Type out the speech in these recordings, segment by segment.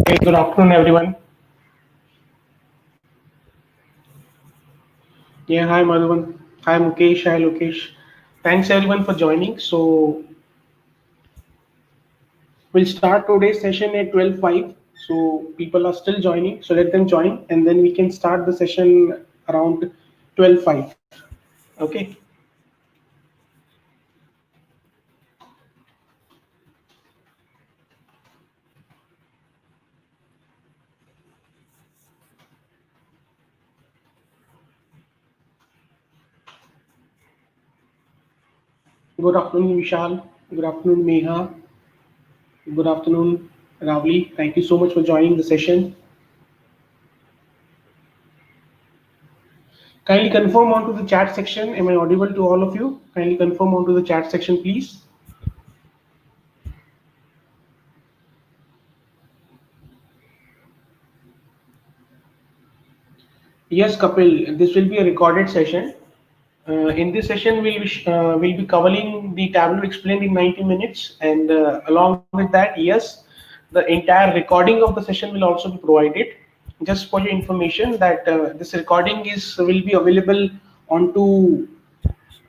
Hey, good afternoon, everyone. Yeah, hi, Madhuvan. Hi, Mukesh. Hi, Lokesh. Thanks, everyone, for joining. So, we'll start today's session at 12:05. So, people are still joining. So, let them join, and then we can start the session around 12:05. Okay. Good afternoon, Vishal. Good afternoon, Meha. Good afternoon, Ravli. Thank you so much for joining the session. Kindly confirm onto the chat section. Am I audible to all of you? Kindly confirm onto the chat section, please. Yes, Kapil, this will be a recorded session. In this session, we'll be covering the Tableau explained in 90 minutes, and along with that, yes, the entire recording of the session will also be provided. Just for your information, that this recording is will be available onto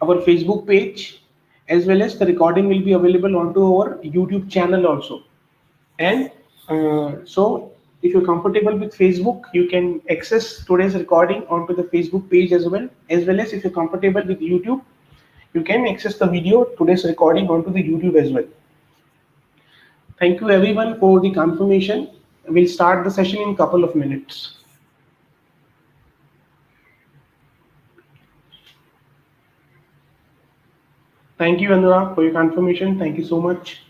our Facebook page, as well as the recording will be available onto our YouTube channel also. And so, if you're comfortable with Facebook, you can access today's recording onto the Facebook page as well as if you're comfortable with YouTube, you can access the video today's recording onto the YouTube as well. Thank you everyone for the confirmation. We'll start the session in a couple of minutes. Thank you, Anurag, for your confirmation. Thank you so much.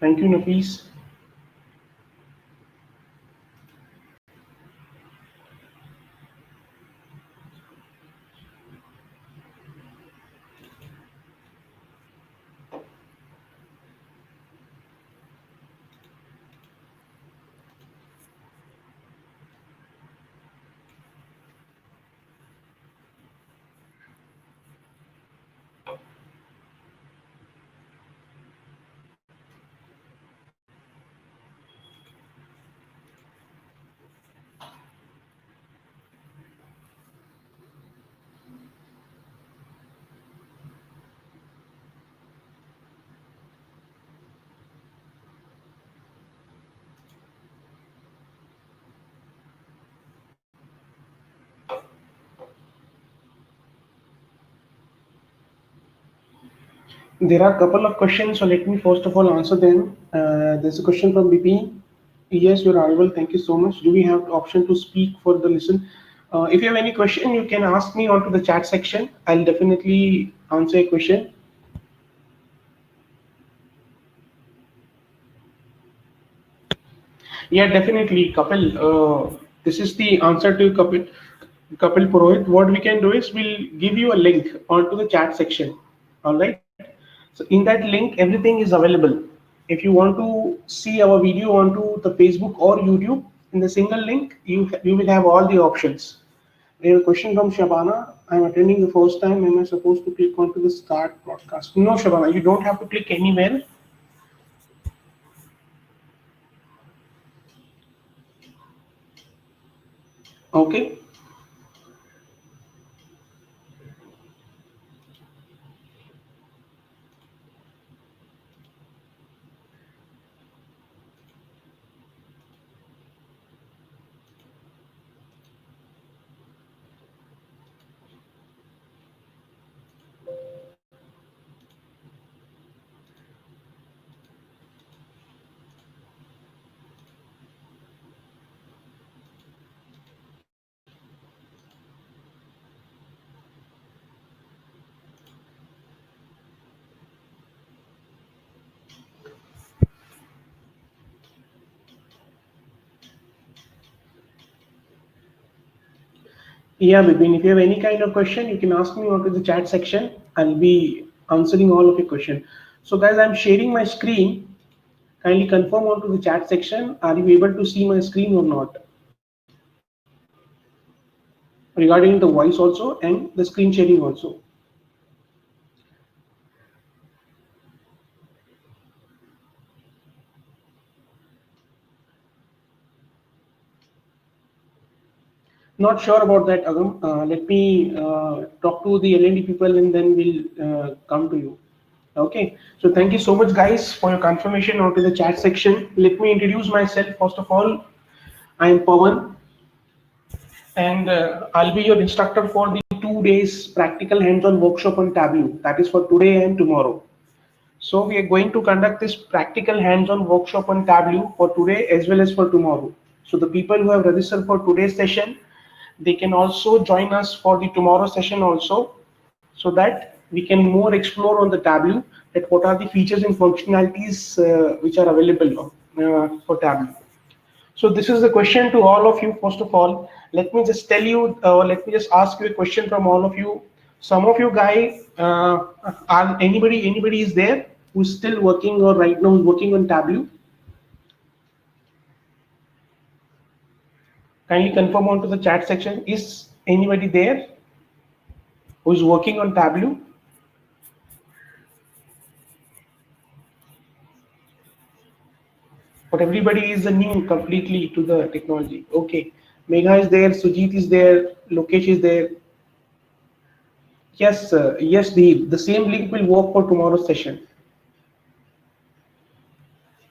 Thank you, Nafis. There are a couple of questions, so let me first of all answer them. There's a question from BP. Yes, you're audible. Thank you so much. Do we have the option to speak for the listen? If you have any question, you can ask me onto the chat section. I'll definitely answer a question. Yeah, definitely, Kapil. This is the answer to Kapil Purohit. What we can do is we'll give you a link onto the chat section. All right. So in that link, everything is available. If you want to see our video onto the Facebook or YouTube, in the single link, you will have all the options. We have a question from Shabana. I'm attending the first time. Am I supposed to click onto the start broadcast? No, Shabana, you don't have to click anywhere. Okay. Yeah, Bipin, if you have any kind of question, you can ask me onto the chat section. I'll be answering all of your question. So guys, I'm sharing my screen. Kindly confirm onto the chat section. Are you able to see my screen or not? Regarding the voice also and the screen sharing also. Not sure about that, Agam. Let me talk to the L&D people and then we'll come to you. Okay. So thank you so much, guys, for your confirmation onto the chat section. Let me introduce myself. First of all, I am Pawan, and I'll be your instructor for the 2 days practical hands-on workshop on Tableau. That is for today and tomorrow. So we are going to conduct this practical hands-on workshop on Tableau for today as well as for tomorrow. So the people who have registered for today's session, they can also join us for the tomorrow session also, so that we can more explore on the Tableau that what are the features and functionalities which are available for Tableau. So this is the question to all of you. First of all, let me just tell you, let me just ask you a question from all of you. Some of you guys, are anybody is there who's still working or right now is working on Tableau? Kindly confirm onto the chat section. Is anybody there who is working on Tableau? But everybody is new completely to the technology. Okay, Megha is there, Sujit is there, Lokesh is there. Yes, yes, the same link will work for tomorrow's session.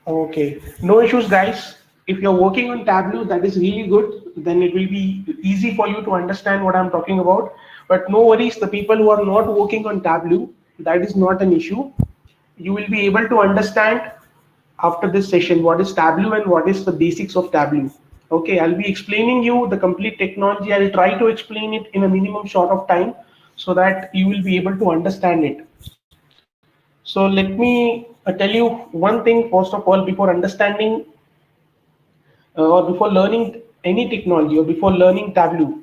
Okay, no issues, guys. If you're working on Tableau, that is really good. Then it will be easy for you to understand what I'm talking about. But no worries, the people who are not working on Tableau, that is not an issue. You will be able to understand after this session what is Tableau and what is the basics of Tableau. Okay, I'll be explaining you the complete technology. I'll try to explain it in a minimum short of time so that you will be able to understand it. So let me tell you one thing first of all before understanding or before learning any technology or before learning Tableau.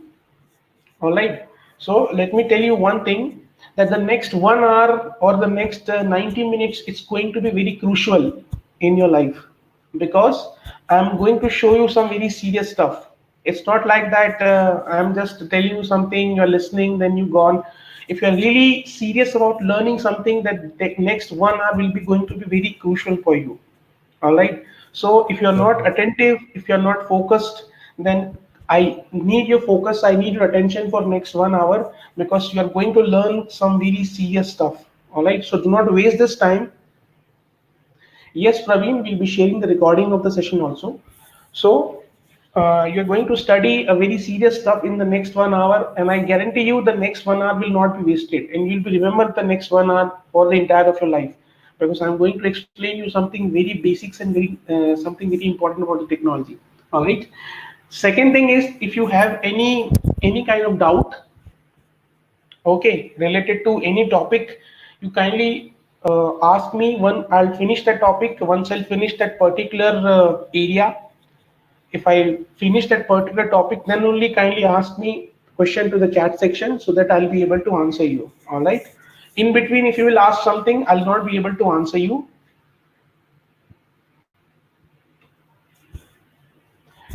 All right. So let me tell you one thing that the next 1 hour or the next 90 minutes it's going to be very crucial in your life because I'm going to show you some very serious stuff. It's not like that I'm just telling you something, you're listening, then you gone. If you're really serious about learning something, that the next 1 hour will be going to be very crucial for you. All right. So if you're not attentive, if you're not focused, then I need your focus. I need your attention for next 1 hour because you are going to learn some very serious stuff. All right. So do not waste this time. Yes, Praveen will be sharing the recording of the session also. So you're going to study a very serious stuff in the next 1 hour, and I guarantee you the next 1 hour will not be wasted, and you'll be remember the next 1 hour for the entire of your life because I'm going to explain you something very basics and very something very important about the technology. All right. Second thing is if you have any kind of doubt, okay, related to any topic, you kindly ask me. I'll finish that topic. Once I'll finish that particular area, if I finish that particular topic, then only kindly ask me question to the chat section so that I'll be able to answer you. All right. In between, if you will ask something, I'll not be able to answer you.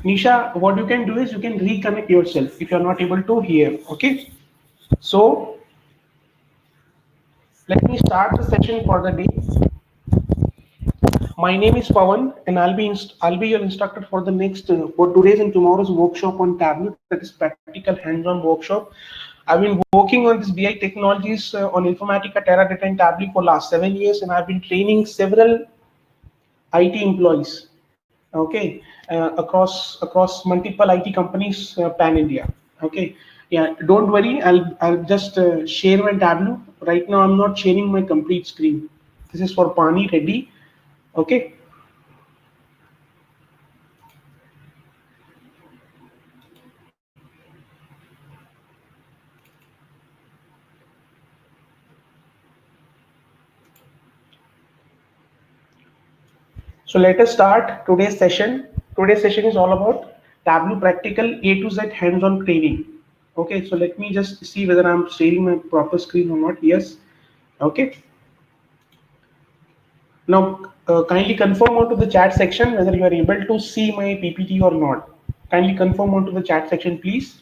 Nisha, what you can do is you can reconnect yourself if you're not able to hear. Okay. So let me start the session for the day. My name is Pawan, and I'll be your instructor for the next for today's and tomorrow's workshop on Tableau. That is practical hands-on workshop. I've been working on this BI technologies on Informatica, Teradata, and Tableau for last 7 years, and I've been training several IT employees. Okay, across multiple IT companies pan India. Okay, yeah, don't worry. I'll just share my Tableau right now. I'm not sharing my complete screen. This is for Pani Reddy. Okay. So let us start today's session. Today's session is all about Tableau practical A to Z hands-on training. Okay, so let me just see whether I'm sharing my proper screen or not. Yes. Okay. Now, kindly confirm onto the chat section whether you are able to see my PPT or not. Kindly confirm onto the chat section, please.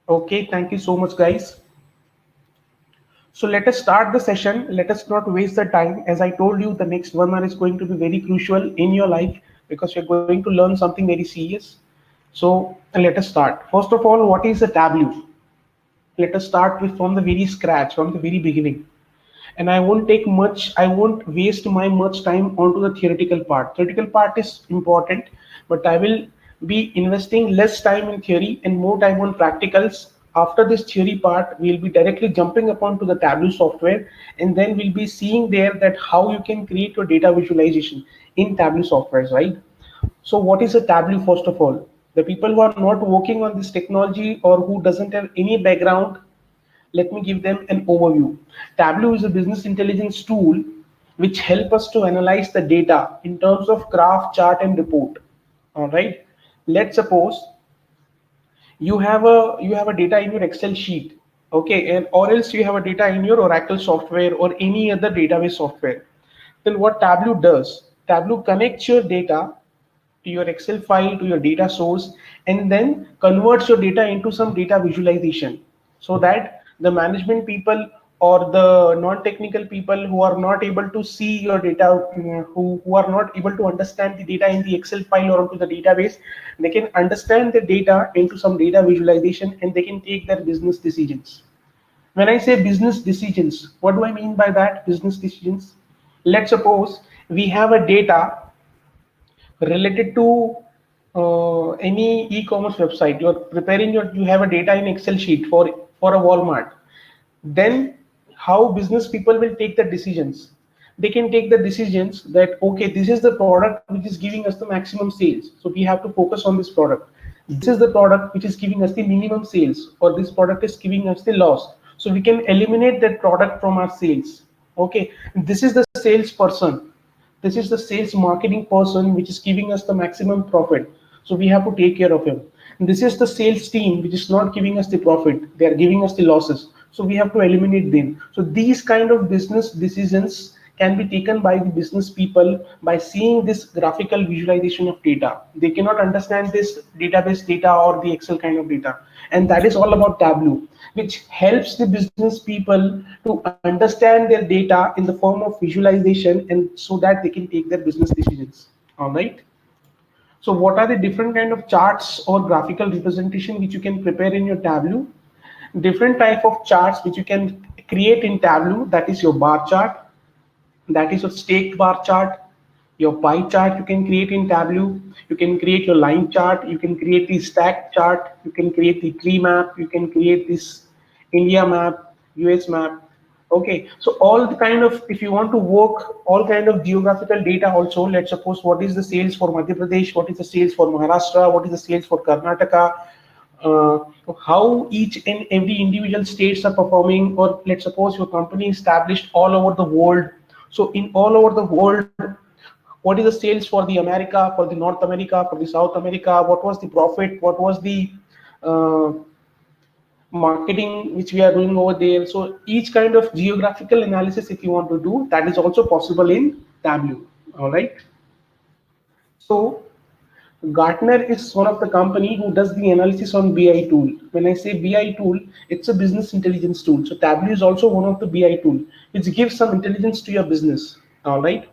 Okay, thank you so much, guys. So let us start the session. Let us not waste the time. As I told you, the next 1 hour is going to be very crucial in your life because you're going to learn something very serious. So let us start. First of all, what is a tableau? Let us start with from the very scratch, from the very beginning. And I won't waste my much time onto the theoretical part is important, but I will be investing less time in theory and more time on practicals. After this theory part, we'll be directly jumping upon to the Tableau software, and then we'll be seeing there that how you can create your data visualization in Tableau softwares, right? So what is a Tableau? First of all, the people who are not working on this technology or who doesn't have any background, let me give them an overview. Tableau is a business intelligence tool which help us to analyze the data in terms of graph, chart, and report. All right. Let's suppose you have a data in your Excel sheet, okay, and or else you have a data in your Oracle software or any other database software. Then what Tableau does? Tableau connects your data to your Excel file, to your data source, and then converts your data into some data visualization so that the management people or the non-technical people who are not able to see your data, who are not able to understand the data in the Excel file or onto the database, they can understand the data into some data visualization and they can take their business decisions. When I say business decisions, what do I mean by that? Business decisions. Let's suppose we have a data related to any e-commerce website. You have a data in Excel sheet for a Walmart. Then how business people will take the decisions? They can take the decisions that okay, this is the product which is giving us the maximum sales, so we have to focus on this product. This is the product which is giving us the minimum sales, or this product is giving us the loss, so we can eliminate that product from our sales. Okay, this is the salesperson, this is the sales marketing person which is giving us the maximum profit, so we have to take care of him. This is the sales team which is not giving us the profit, they are giving us the losses, so we have to eliminate them. So these kind of business decisions can be taken by the business people by seeing this graphical visualization of data. They cannot understand this database data or the Excel kind of data, and that is all about Tableau, which helps the business people to understand their data in the form of visualization, and so that they can take their business decisions. All right. So what are the different kind of charts or graphical representation which you can prepare in your Tableau? Different type of charts which you can create in Tableau, that is your bar chart, that is your staked bar chart, your pie chart you can create in Tableau, you can create your line chart, you can create the stack chart, you can create the tree map, you can create this India map, US map. Okay, so all the kind of, if you want to work all kind of geographical data also, let's suppose what is the sales for Madhya Pradesh, what is the sales for Maharashtra, what is the sales for Karnataka, uh, how each and every individual states are performing, or let's suppose your company is established all over the world. So in all over the world, what is the sales for the America, for the North America, for the South America? What was the profit? What was the uh, marketing which we are doing over there? So each kind of geographical analysis, if you want to do, that is also possible in Tableau. All right. So Gartner is one of the company who does the analysis on BI tool. When I say BI tool, it's a business intelligence tool. So Tableau is also one of the BI tool, which gives some intelligence to your business. All right.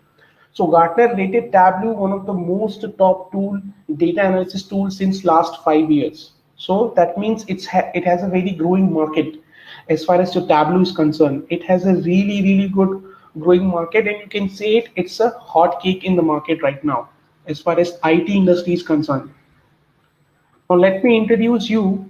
So Gartner rated Tableau one of the most top tool data analysis tools since last 5 years. So that means it has a very growing market as far as your Tableau is concerned. It has a really good growing market, and you can say it's a hot cake in the market right now as far as IT industry is concerned. Now let me introduce you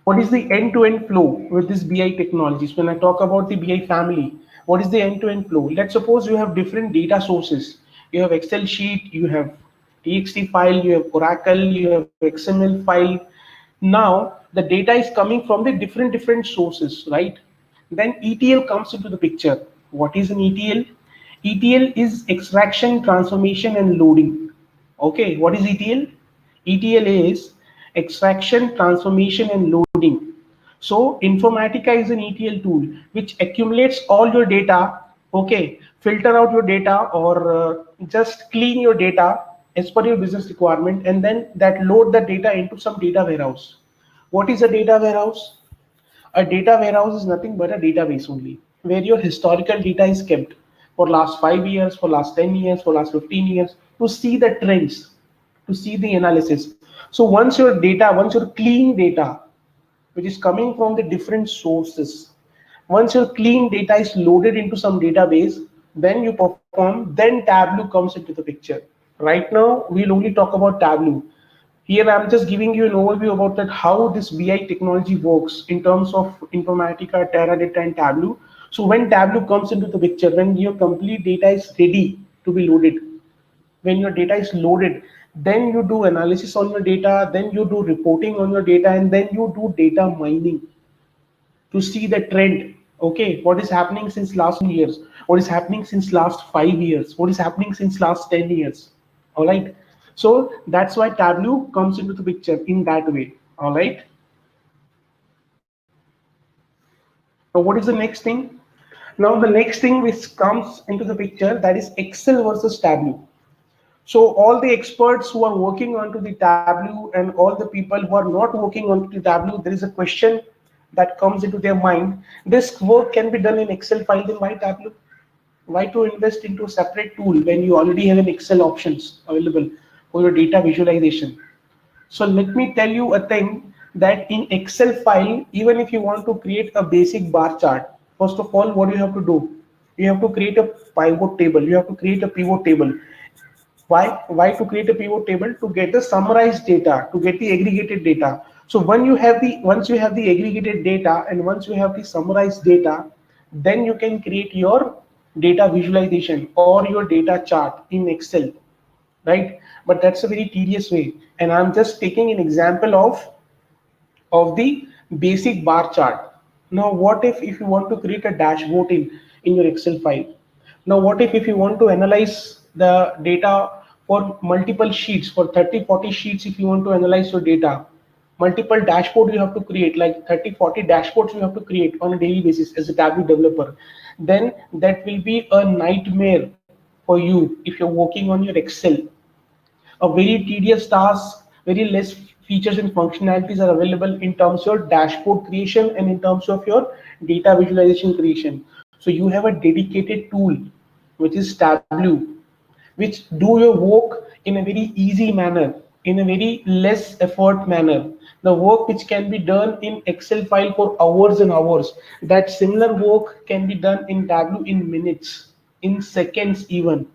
what is the end-to-end flow with this BI technologies. When I talk about the BI family, what is the end-to-end flow? Let's suppose you have different data sources. You have Excel sheet, you have TXT file, you have Oracle, you have XML file. Now the data is coming from the different sources, right? Then ETL comes into the picture. What is an ETL? ETL is extraction, transformation, and loading. Okay, what is ETL? ETL is extraction, transformation, and loading. So Informatica is an ETL tool which accumulates all your data, okay, filter out your data, or just clean your data, as per your business requirement, and then that load the data into some data warehouse. What is a data warehouse? A data warehouse is nothing but a database only, where your historical data is kept for last 5 years, for last 10 years, for last 15 years, to see the trends, to see the analysis. So once your clean data, which is coming from the different sources, once your clean data is loaded into some database, then you perform, then Tableau comes into the picture. Right now, we'll only talk about Tableau. Here, I'm just giving you an overview about that how this BI technology works in terms of Informatica, Teradata, and Tableau. So when Tableau comes into the picture, when your complete data is ready to be loaded, when your data is loaded, then you do analysis on your data, then you do reporting on your data, and then you do data mining to see the trend. Okay, what is happening since last years, what is happening since last 5 years, what is happening since last 10 years. All right, so that's why Tableau comes into the picture in that way. All right, now what is the next thing? Now the next thing which comes into the picture, that is Excel versus Tableau. So all the experts who are working onto the Tableau and all the people who are not working onto the Tableau, there is a question that comes into their mind. This work can be done in Excel file, then why Tableau? Why to invest into a separate tool when you already have an Excel options available for your data visualization? So let me tell you a thing, that in Excel file, even if you want to create a basic bar chart, first of all, what you have to do? You have to create a pivot table. You have to create a pivot table. Why to create a pivot table? To get the summarized data, to get the aggregated data. So once you have the aggregated data and once you have the summarized data, then you can create your data visualization or your data chart in Excel, right? But that's a very tedious way, and I'm just taking an example of the basic bar chart. Now what if you want to create a dashboard in your Excel file? Now what if you want to analyze the data for multiple sheets, for 30-40 sheets, if you want to analyze your data, multiple dashboard you have to create, like 30-40 dashboards you have to create on a daily basis as a Tableau developer, then that will be a nightmare for you if you're working on your Excel. A very tedious task, very less features and functionalities are available in terms of your dashboard creation and in terms of your data visualization creation. So you have a dedicated tool, which is Tableau, which do your work in a very easy manner, in a very less effort manner. The work which can be done in Excel file for hours and hours, that similar work can be done in Tableau in minutes, in seconds even.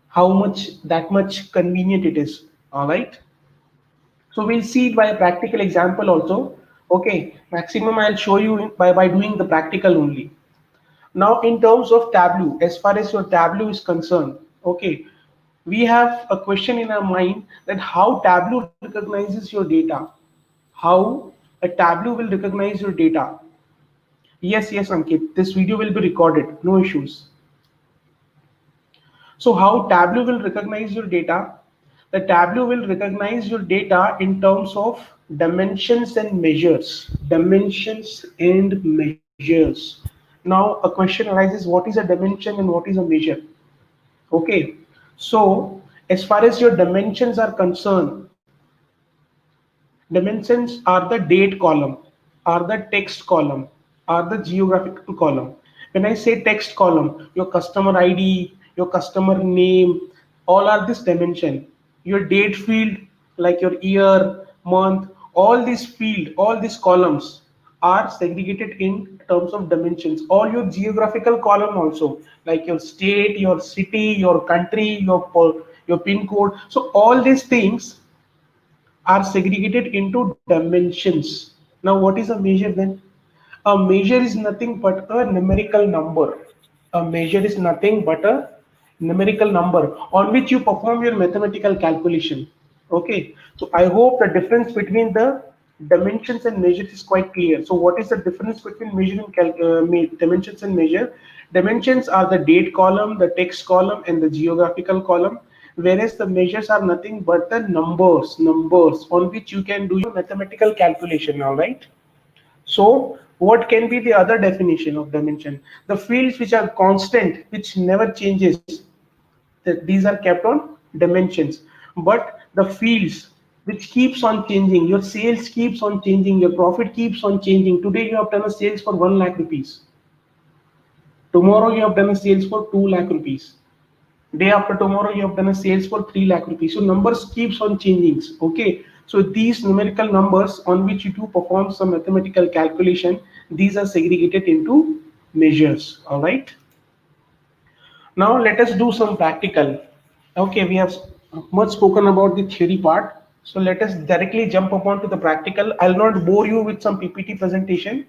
How much, that much convenient it is. All right, so we'll see it by a practical example also. Okay, maximum I'll show you by doing the practical only. Now in terms of Tableau, as far as your Tableau is concerned, okay, we have a question in our mind, that how Tableau recognizes your data, how a Tableau will recognize your data. Yes, Ankit, this video will be recorded, no issues. So how Tableau will recognize your data? The Tableau will recognize your data in terms of dimensions and measures. Dimensions and measures. Now a question arises, what is a dimension and what is a measure? Okay, so as far as your dimensions are concerned, dimensions are the date column, are the text column, are the geographical column. When I say text column, your customer ID, your customer name, all are this dimension. Your date field, like your year, month, all these field, all these columns are segregated in terms of dimensions. All your geographical column also, like your state, your city, your country, your pin code. So all these things are segregated into dimensions. Now, what is a measure then? A measure is nothing but a numerical number. A measure is nothing but a numerical number on which you perform your mathematical calculation. Okay, so I hope the difference between the dimensions and measures is quite clear. So, what is the difference between measure and dimensions and measure? Dimensions are the date column, the text column, and the geographical column, whereas the measures are nothing but the numbers on which you can do your mathematical calculation. All right. So what can be the other definition of dimension? The fields which are constant, which never changes, these are kept on dimensions. but the fields which keeps on changing, your sales keeps on changing, your profit keeps on changing. Today you have done a sales for 1 lakh rupees. Tomorrow you have done a sales for 2 lakh rupees. Day after tomorrow you have done a sales for 3 lakh rupees. So numbers keeps on changing. Okay. So these numerical numbers on which you do perform some mathematical calculation, these are segregated into measures. All right. Now let us do some practical. Okay, we have much spoken about the theory part. So let us directly jump upon to the practical. I'll not bore you with some PPT presentation.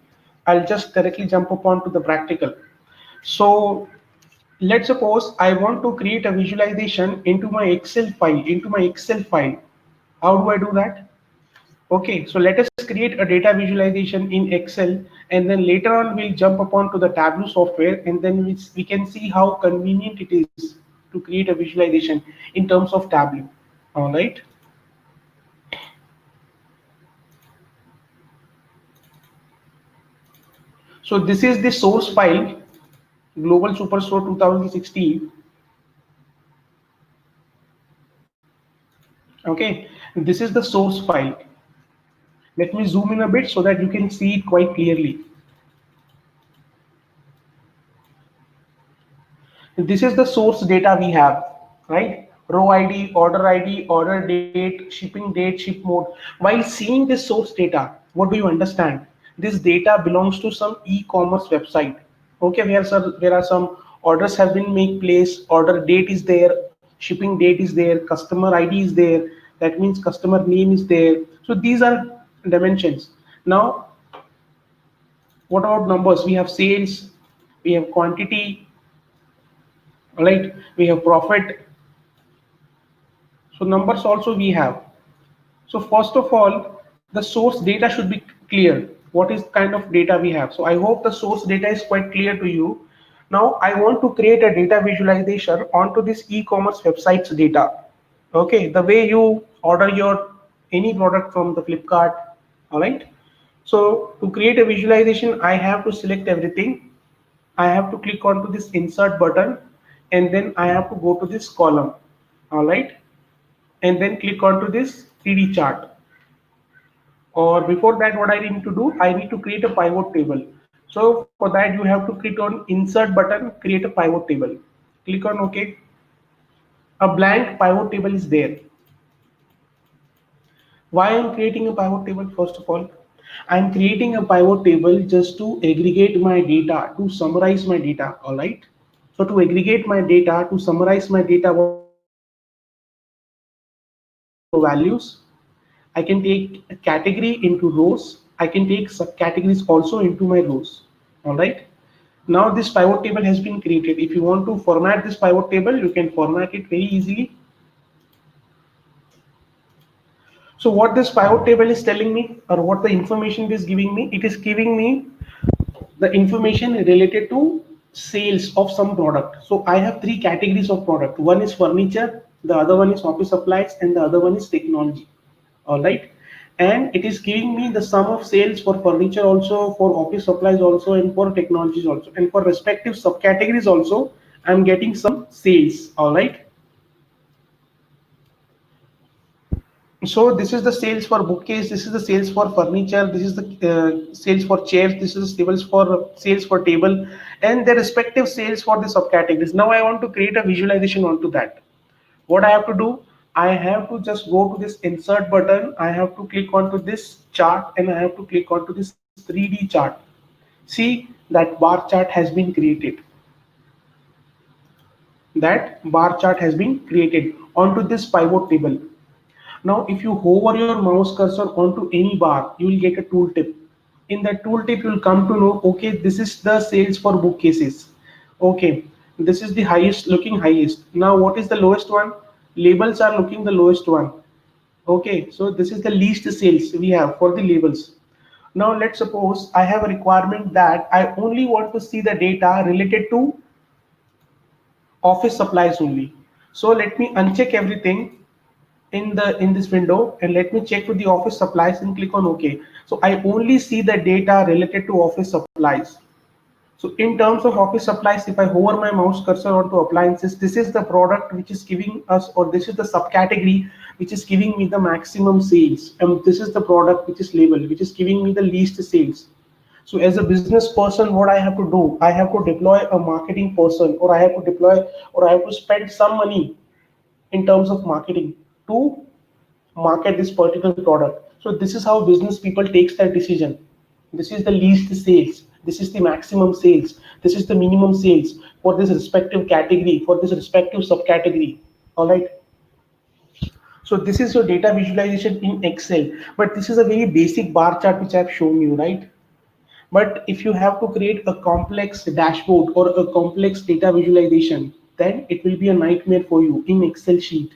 I'll just directly jump upon to the practical. So let's suppose I want to create a visualization into my Excel file. How do I do that? Okay, so let us create a data visualization in Excel, and then later on we'll jump upon to the Tableau software, and then we can see how convenient it is to create a visualization in terms of Tableau. All right. So this is the source file, Global Superstore 2016. Okay, this is the source file. Let me zoom in a bit so that you can see it quite clearly. This is the source data we have, right? Row ID, order date, shipping date, ship mode. While seeing this source data, what do you understand? This data belongs to some e-commerce website. Okay, there are some orders have been made place, order date is there, shipping date is there, customer ID is there. That means customer name is there. So these are dimensions. Now, what about numbers? We have sales, we have quantity, right? We have profit. So numbers also we have. So first of all, the source data should be clear. What is kind of data we have? So I hope the source data is quite clear to you. Now I want to create a data visualization onto this e-commerce website's data. Okay, the way you order your any product from the Flipkart. All right. So to create a visualization, I have to select everything. I have to click onto this insert button, and then I have to go to this column. All right, and then click onto this 3D chart. Or before that, what I need to do, I need to create a pivot table. So for that, you have to click on insert button, create a pivot table. Click on OK. A blank pivot table is there. Why I'm creating a pivot table? First of all, I'm creating a pivot table just to aggregate my data, to summarize my data. All right. So to aggregate my data, to summarize my data, what I can do, values. I can take a category into rows. I can take subcategories also into my rows. All right. Now this pivot table has been created. If you want to format this pivot table, you can format it very easily. So what this pivot table is telling me, or what the information it is giving me, it is giving me the information related to sales of some product. So I have three categories of product. One is furniture, the other one is office supplies, and the other one is technology. All right, and it is giving me the sum of sales for furniture also, for office supplies also, and for technologies also, and for respective subcategories also I'm getting some sales. All right, so this is the sales for bookcase, this is the sales for furniture, this is the sales for chairs, this is sales for table, and the respective sales for the subcategories. Now I want to create a visualization onto that. What I have to do, I have to just go to this insert button, I have to click onto this chart, and I have to click onto this 3D chart. See that bar chart has been created. That bar chart has been created onto this pivot table. Now if you hover your mouse cursor onto any bar, you will get a tooltip. In that tooltip you will come to know, okay, this is the sales for bookcases. Okay, this is the highest looking highest. Now what is the lowest one? Labels are looking the lowest one. Okay, so this is the least sales we have for the labels. Now let's suppose I have a requirement that I only want to see the data related to office supplies only. So let me uncheck everything in this window, and let me check to the office supplies and click on OK. So I only see the data related to office supplies. So in terms of office supplies, if I hover my mouse cursor onto appliances, this is the product which is giving us, or this is the subcategory which is giving me the maximum sales. And this is the product which is labeled, which is giving me the least sales. So as a business person, what I have to do, I have to deploy a marketing person, or I have to deploy, or I have to spend some money in terms of marketing to market this particular product. So this is how business people takes that decision. This is the least sales. This is the maximum sales. This is the minimum sales for this respective category, for this respective subcategory. All right. So this is your data visualization in Excel, but this is a very basic bar chart which I've shown you, right? But if you have to create a complex dashboard or a complex data visualization, then it will be a nightmare for you in Excel sheet.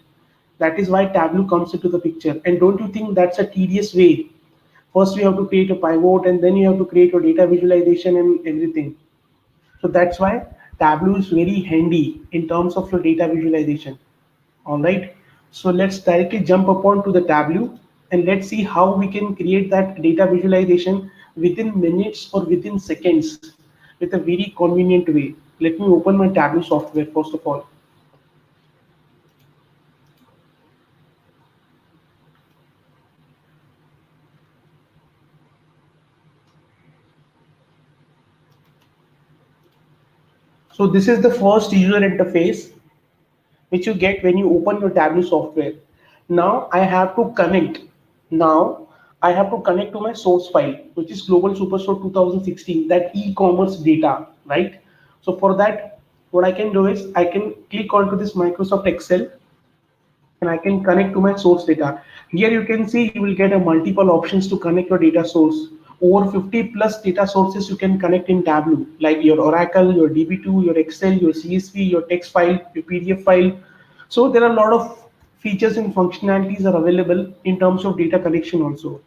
That is why Tableau comes into the picture. And don't you think that's a tedious way? First, you have to create a pivot, and then you have to create your data visualization and everything. So that's why Tableau is very handy in terms of your data visualization. All right. So let's directly jump upon to the Tableau and let's see how we can create that data visualization within minutes or within seconds with a very convenient way. Let me open my Tableau software first of all. So this is the first user interface which you get when you open your Tableau software. Now I have to connect. Now I have to connect to my source file, which is Global Superstore 2016, that e-commerce data, right? So for that, what I can do is I can click onto this Microsoft Excel and I can connect to my source data. Here you can see you will get a multiple options to connect your data source. Over 50 plus data sources you can connect in Tableau, like your Oracle, your DB2, your Excel, your CSV, your text file, your PDF file. So there are a lot of features and functionalities are available in terms of data connection also,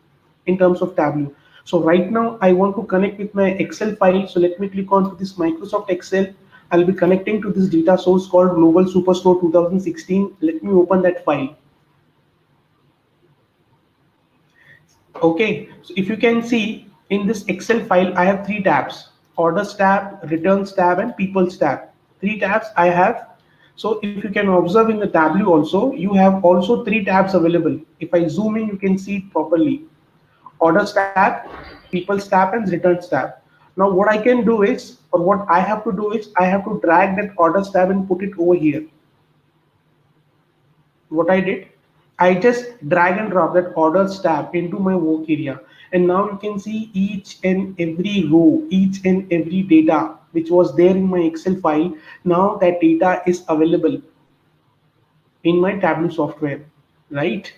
in terms of Tableau. So right now I want to connect with my Excel file. So let me click on to this Microsoft Excel. I'll be connecting to this data source called Global Superstore 2016. Let me open that file. Okay, so if you can see in this Excel file, I have three tabs: Orders tab, Returns tab, and People's tab. Three tabs I have. So if you can observe in the Tableau also, you have also three tabs available. If I zoom in, you can see it properly. Orders tab, People's tab, and Returns tab. Now what I can do is, or what I have to do is, I have to drag that Orders tab and put it over here. What I did, I just drag and drop that Orders tab into my work area. And now you can see each and every row, each and every data which was there in my Excel file. Now that data is available in my Tableau software, right?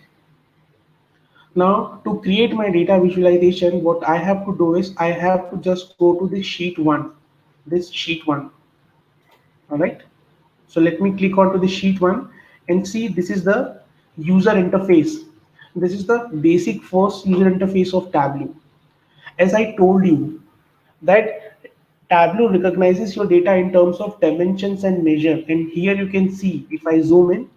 Now to create my data visualization, what I have to do is I have to just go to this sheet one, all right? So let me click onto the sheet one and see this is the user interface. This is the basic first user interface of Tableau. As I told you that Tableau recognizes your data in terms of dimensions and measure. And here you can see, if I zoom in,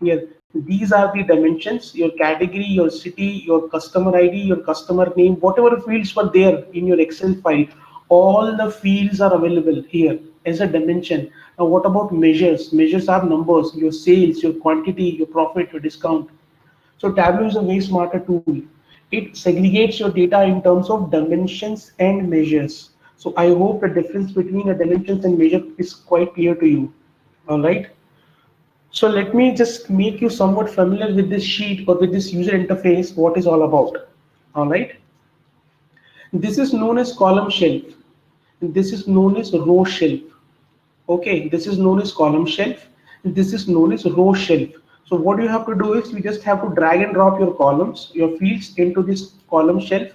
here, these are the dimensions, your category, your city, your customer ID, your customer name, whatever fields were there in your Excel file, all the fields are available here as a dimension. Now, what about measures? Measures are numbers, your sales, your quantity, your profit, your discount. So Tableau is a way smarter tool. It segregates your data in terms of dimensions and measures. So I hope the difference between a dimensions and measure is quite clear to you. All right. So let me just make you somewhat familiar with this sheet or with this user interface, what is all about. All right. This is known as column shelf. This is known as row shelf. Okay, this is known as column shelf. This is known as row shelf. So what you have to do is you just have to drag and drop your columns, your fields into this column shelf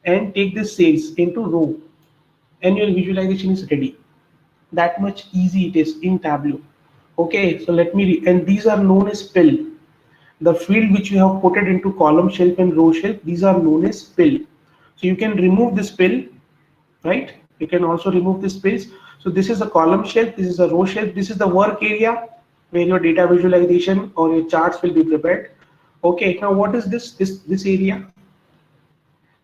and take this sales into row and your visualization is ready. That much easy it is in Tableau. Okay, so let me, and these are known as fill. The field which you have put it into column shelf and row shelf, these are known as fill. So you can remove this fill, right? You can also remove this space. So this is a column shelf, this is a row shelf, this is the work area where your data visualization or your charts will be prepared. Okay, now what is this area?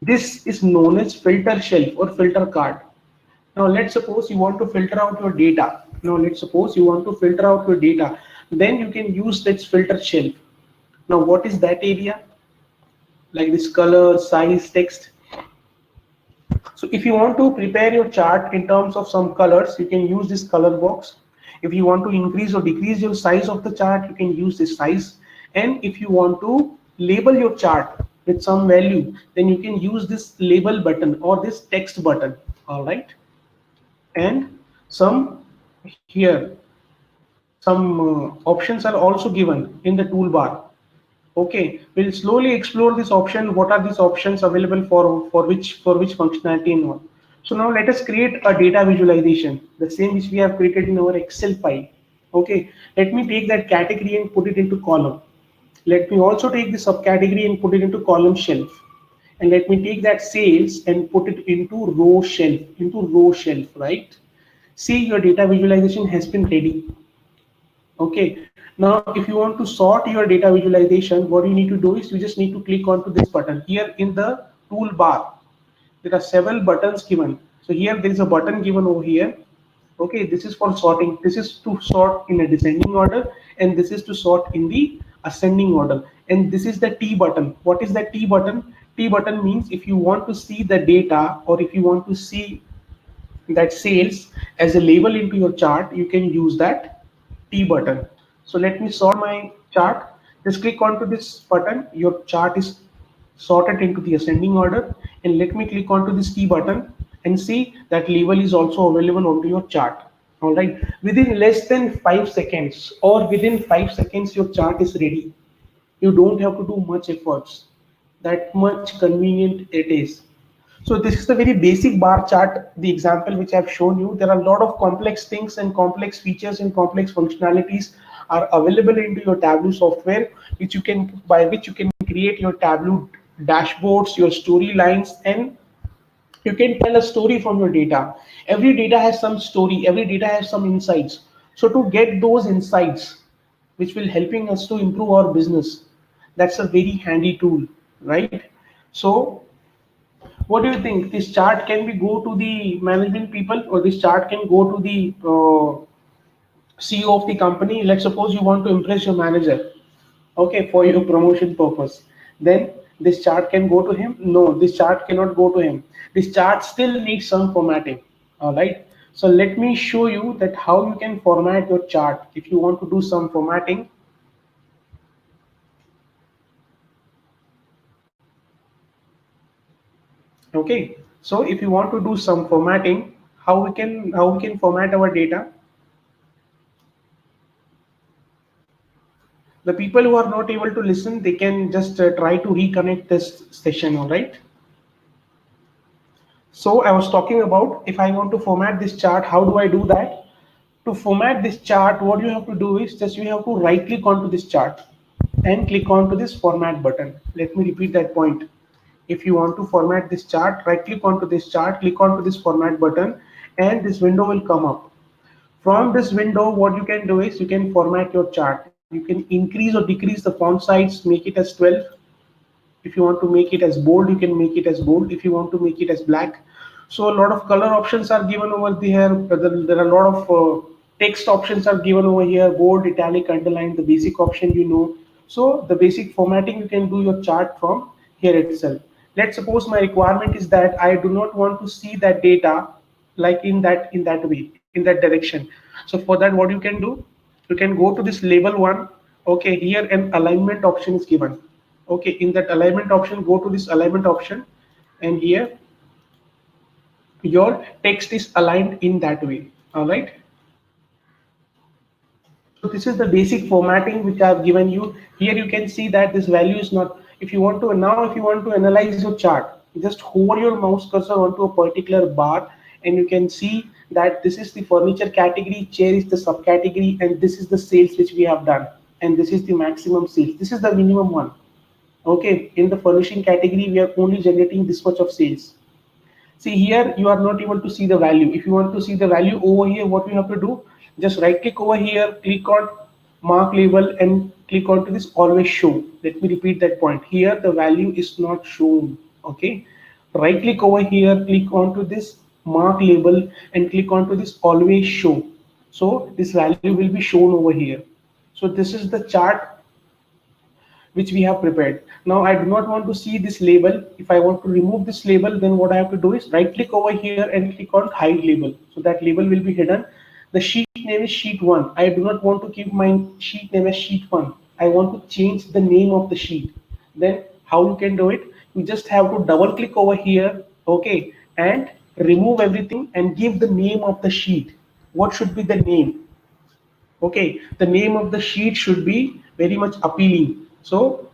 This is known as filter shelf or filter card. Now let's suppose you want to filter out your data. Now let's suppose you want to filter out your data. Then you can use that filter shelf. Now what is that area? Like this color, size, text. So if you want to prepare your chart in terms of some colors, you can use this color box. If you want to increase or decrease your size of the chart, you can use this size. And if you want to label your chart with some value, then you can use this label button or this text button. All right. And some here, some options are also given in the toolbar. Okay, we'll slowly explore this option. What are these options available for which functionality and all. So now let us create a data visualization, the same which we have created in our Excel file. Okay, let me take that category and put it into column. Let me also take the subcategory and put it into column shelf. And let me take that sales and put it into row shelf, right? See, your data visualization has been ready. Okay, now if you want to sort your data visualization, what you need to do is you just need to click onto this button here in the toolbar. There are several buttons given. So here there is a button given over here. Okay, this is for sorting. This is to sort in a descending order, and this is to sort in the ascending order. And this is the T button. What is the T button? T button means if you want to see the data or if you want to see that sales as a label into your chart, you can use that T button. So let me sort my chart. Just click onto this button. Your chart is sorted into the ascending order. And let me click onto this T button and see that label is also available onto your chart. All right. Within less than 5 seconds or within 5 seconds, your chart is ready. You don't have to do much efforts. That much convenient it is. So this is the very basic bar chart, the example which I've shown you. There are a lot of complex things and complex features and complex functionalities are available into your Tableau software, by which you can create your Tableau dashboards, your storylines, and you can tell a story from your data. Every data has some story, every data has some insights. So to get those insights, which will helping us to improve our business, that's a very handy tool, right? So what do you think? This chart can be go to the management people, or this chart can go to the CEO of the company? Let's suppose you want to impress your manager, okay, for your promotion purpose. Then this chart can go to him? No, this chart cannot go to him. This chart still needs some formatting. All right. So let me show you that how you can format your chart. If you want to do some formatting, okay. So if you want to do some formatting, how we can format our data? The people who are not able to listen, they can just try to reconnect this session. All right. So I was talking about, if I want to format this chart, how do I do that? To format this chart, what you have to do is just you have to right click onto this chart and click onto this format button. Let me repeat that point. If you want to format this chart, right click onto this chart, click onto this format button, and this window will come up. From this window, what you can do is you can format your chart. You can increase or decrease the font size, make it as 12. If you want to make it as bold, you can make it as bold. If you want to make it as black. So a lot of color options are given over there. There are a lot of text options are given over here: bold, italic, underline, the basic option, you know. So the basic formatting, you can do your chart from here itself. Let's suppose my requirement is that I do not want to see that data like in that way, in that direction. So for that, what you can do, you can go to this label one. Okay, here an alignment option is given. Okay, in that alignment option, go to this alignment option, and here your text is aligned in that way. All right. So this is the basic formatting which I have given you. Here you can see that this value is not. If you want to now, if you want to analyze your chart, just hover your mouse cursor onto a particular bar, and you can see that this is the furniture category, chair is the subcategory, and this is the sales which we have done, and this is the maximum sales. This is the minimum one. Okay, in the furnishing category, we are only generating this much of sales. See here, you are not able to see the value. If you want to see the value over here, what you have to do, just right click over here, click on mark label, and click on to this always show. Let me repeat that point. Here, the value is not shown. Okay, right click over here, click on to this mark label and click onto this always show. So this value will be shown over here. So this is the chart which we have prepared. Now I do not want to see this label. If I want to remove this label, then what I have to do is right click over here and click on hide label. So that label will be hidden. The sheet name is sheet 1. I do not want to keep my sheet name as sheet 1. I want to change the name of the sheet. Then how you can do it? You just have to double click over here, okay, and remove everything and give the name of the sheet. What should be the name? Okay, the name of the sheet should be very much appealing. So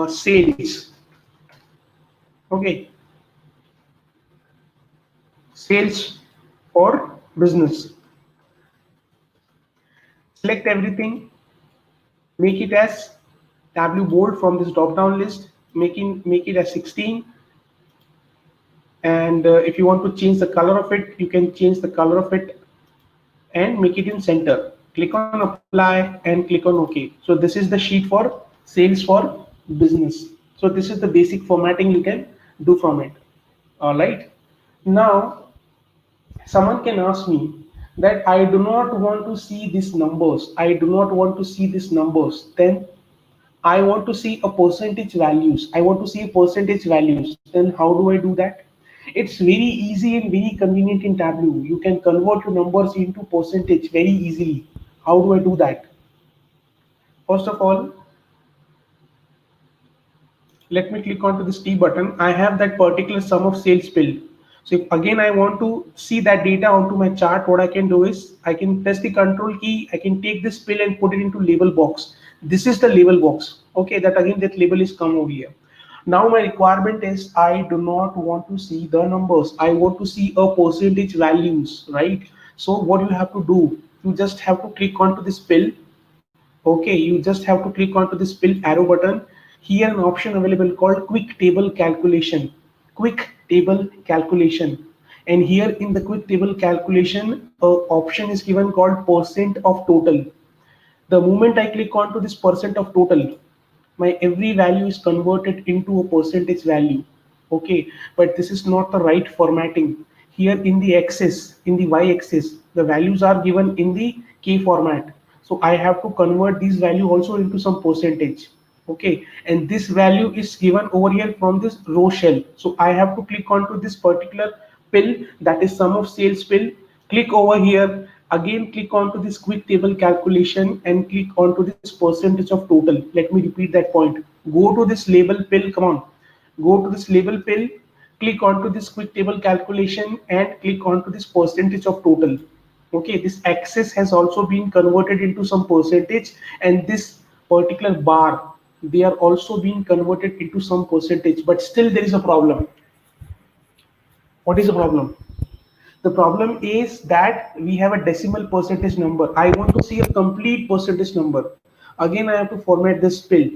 sales. Okay, sales for business. Select everything, make it as tableau bold from this drop down list, make it as 16. And if you want to change the color of it, you can change the color of it and make it in center. Click on apply and click on OK. So this is the sheet for sales for business. So this is the basic formatting you can do from it. All right. Now someone can ask me that I do not want to see these numbers. I do not want to see these numbers. Then I want to see a percentage values. I want to see percentage values. Then how do I do that? It's very easy and very convenient in Tableau. You can convert your numbers into percentage very easily. How do I do that? First of all, let me click onto this T button. I have that particular sum of sales bill. So if again I want to see that data onto my chart, what I can do is I can press the control key. I can take this bill and put it into label box. This is the label box. Okay, that again that label is come over here. Now my requirement is I do not want to see the numbers. I want to see a percentage values, right? So what you have to do, you just have to click onto this bill. Okay, you just have to click onto this fill arrow button. Here an option available called quick table calculation. Quick table calculation. And here in the quick table calculation, option is given called percent of total. The moment I click onto this percent of total, my every value is converted into a percentage value. Okay, but this is not the right formatting. Here in the axis, in the y-axis, the values are given in the k format. So I have to convert these value also into some percentage. Okay, and this value is given over here from this row shell. So I have to click onto this particular pill, that is sum of sales pill. Click over here, again click onto this quick table calculation and click onto this percentage of total. Let me repeat that point. Go to this label pill, come on, go to this label pill, click onto this quick table calculation and click onto this percentage of total. Okay, this axis has also been converted into some percentage, and this particular bar, they are also being converted into some percentage, but still there is a problem. What is the problem? The problem is that we have a decimal percentage number. I want to see a complete percentage number. Again, I have to format this pill.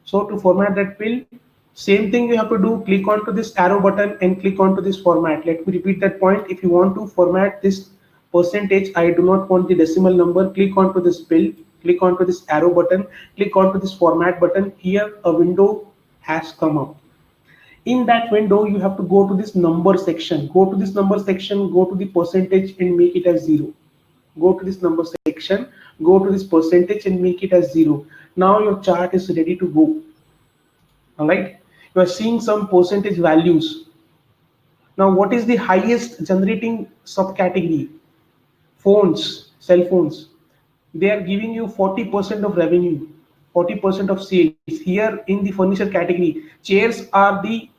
So to format that pill, same thing you have to do. Click onto this arrow button and click onto this format. Let me repeat that point. If you want to format this percentage, I do not want the decimal number. Click onto this pill. Click onto this arrow button. Click onto this format button. Here a window has come up. In that window you have to go to this number section, go to the percentage and make it as 0. Go to this number section, go to this percentage and make it as 0. Now your chart is ready to go. All right, you are seeing some percentage values. Now what is the highest generating subcategory? Phones, cell phones. They are giving you 40% of revenue, 40% of sales. Here in the furniture category, chairs are the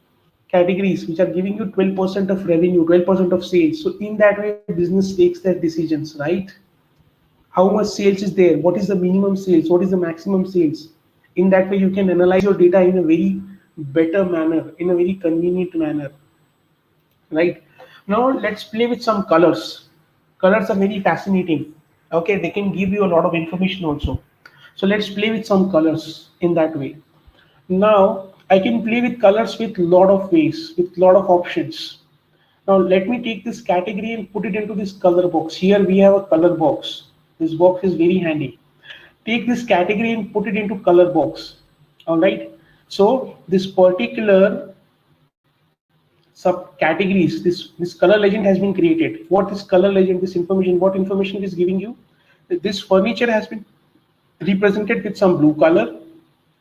categories which are giving you 12% of revenue, 12% of sales. So in that way business takes their decisions, right? How much sales is there, what is the minimum sales, what is the maximum sales. In that way you can analyze your data in a very better manner, in a very convenient manner, right? Now let's play with some colors. Colors are very fascinating. Okay, they can give you a lot of information also. So let's play with some colors in that way. Now I can play with colors with lot of ways, with lot of options. Now let me take this category and put it into this color box. Here we have a color box. This box is very handy. Take this category and put it into color box. All right. So this particular subcategories. This color legend has been created. What is color legend? This information, what information it is giving you? This furniture has been represented with some blue color.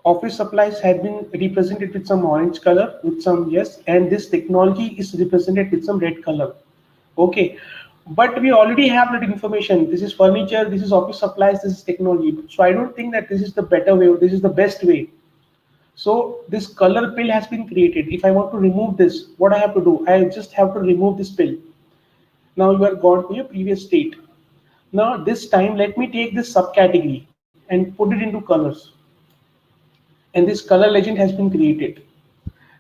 Office supplies have been represented with some orange color, with some, yes, and this technology is represented with some red color. Okay, but we already have that information. This is furniture, this is office supplies, this is technology. So I don't think that this is the better way, or this is the best way. So this color pill has been created. If I want to remove this, what I have to do? I just have to remove this pill. Now you are gone to your previous state. Now this time let me take this subcategory and put it into colors, and this color legend has been created.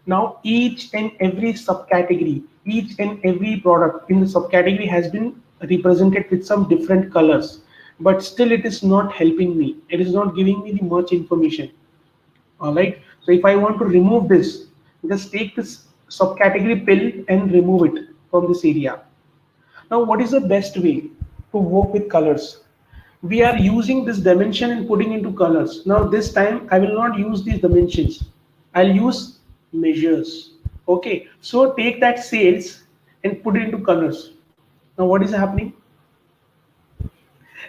Now each and every subcategory, each and every product in the subcategory has been represented with some different colors, but still it is not helping me. It is not giving me the much information. All right. So if I want to remove this, just take this subcategory pill and remove it from this area. Now, what is the best way to work with colors? We are using this dimension and putting into colors. Now, this time I will not use these dimensions. I'll use measures. Okay. So take that sales and put it into colors. Now, what is happening?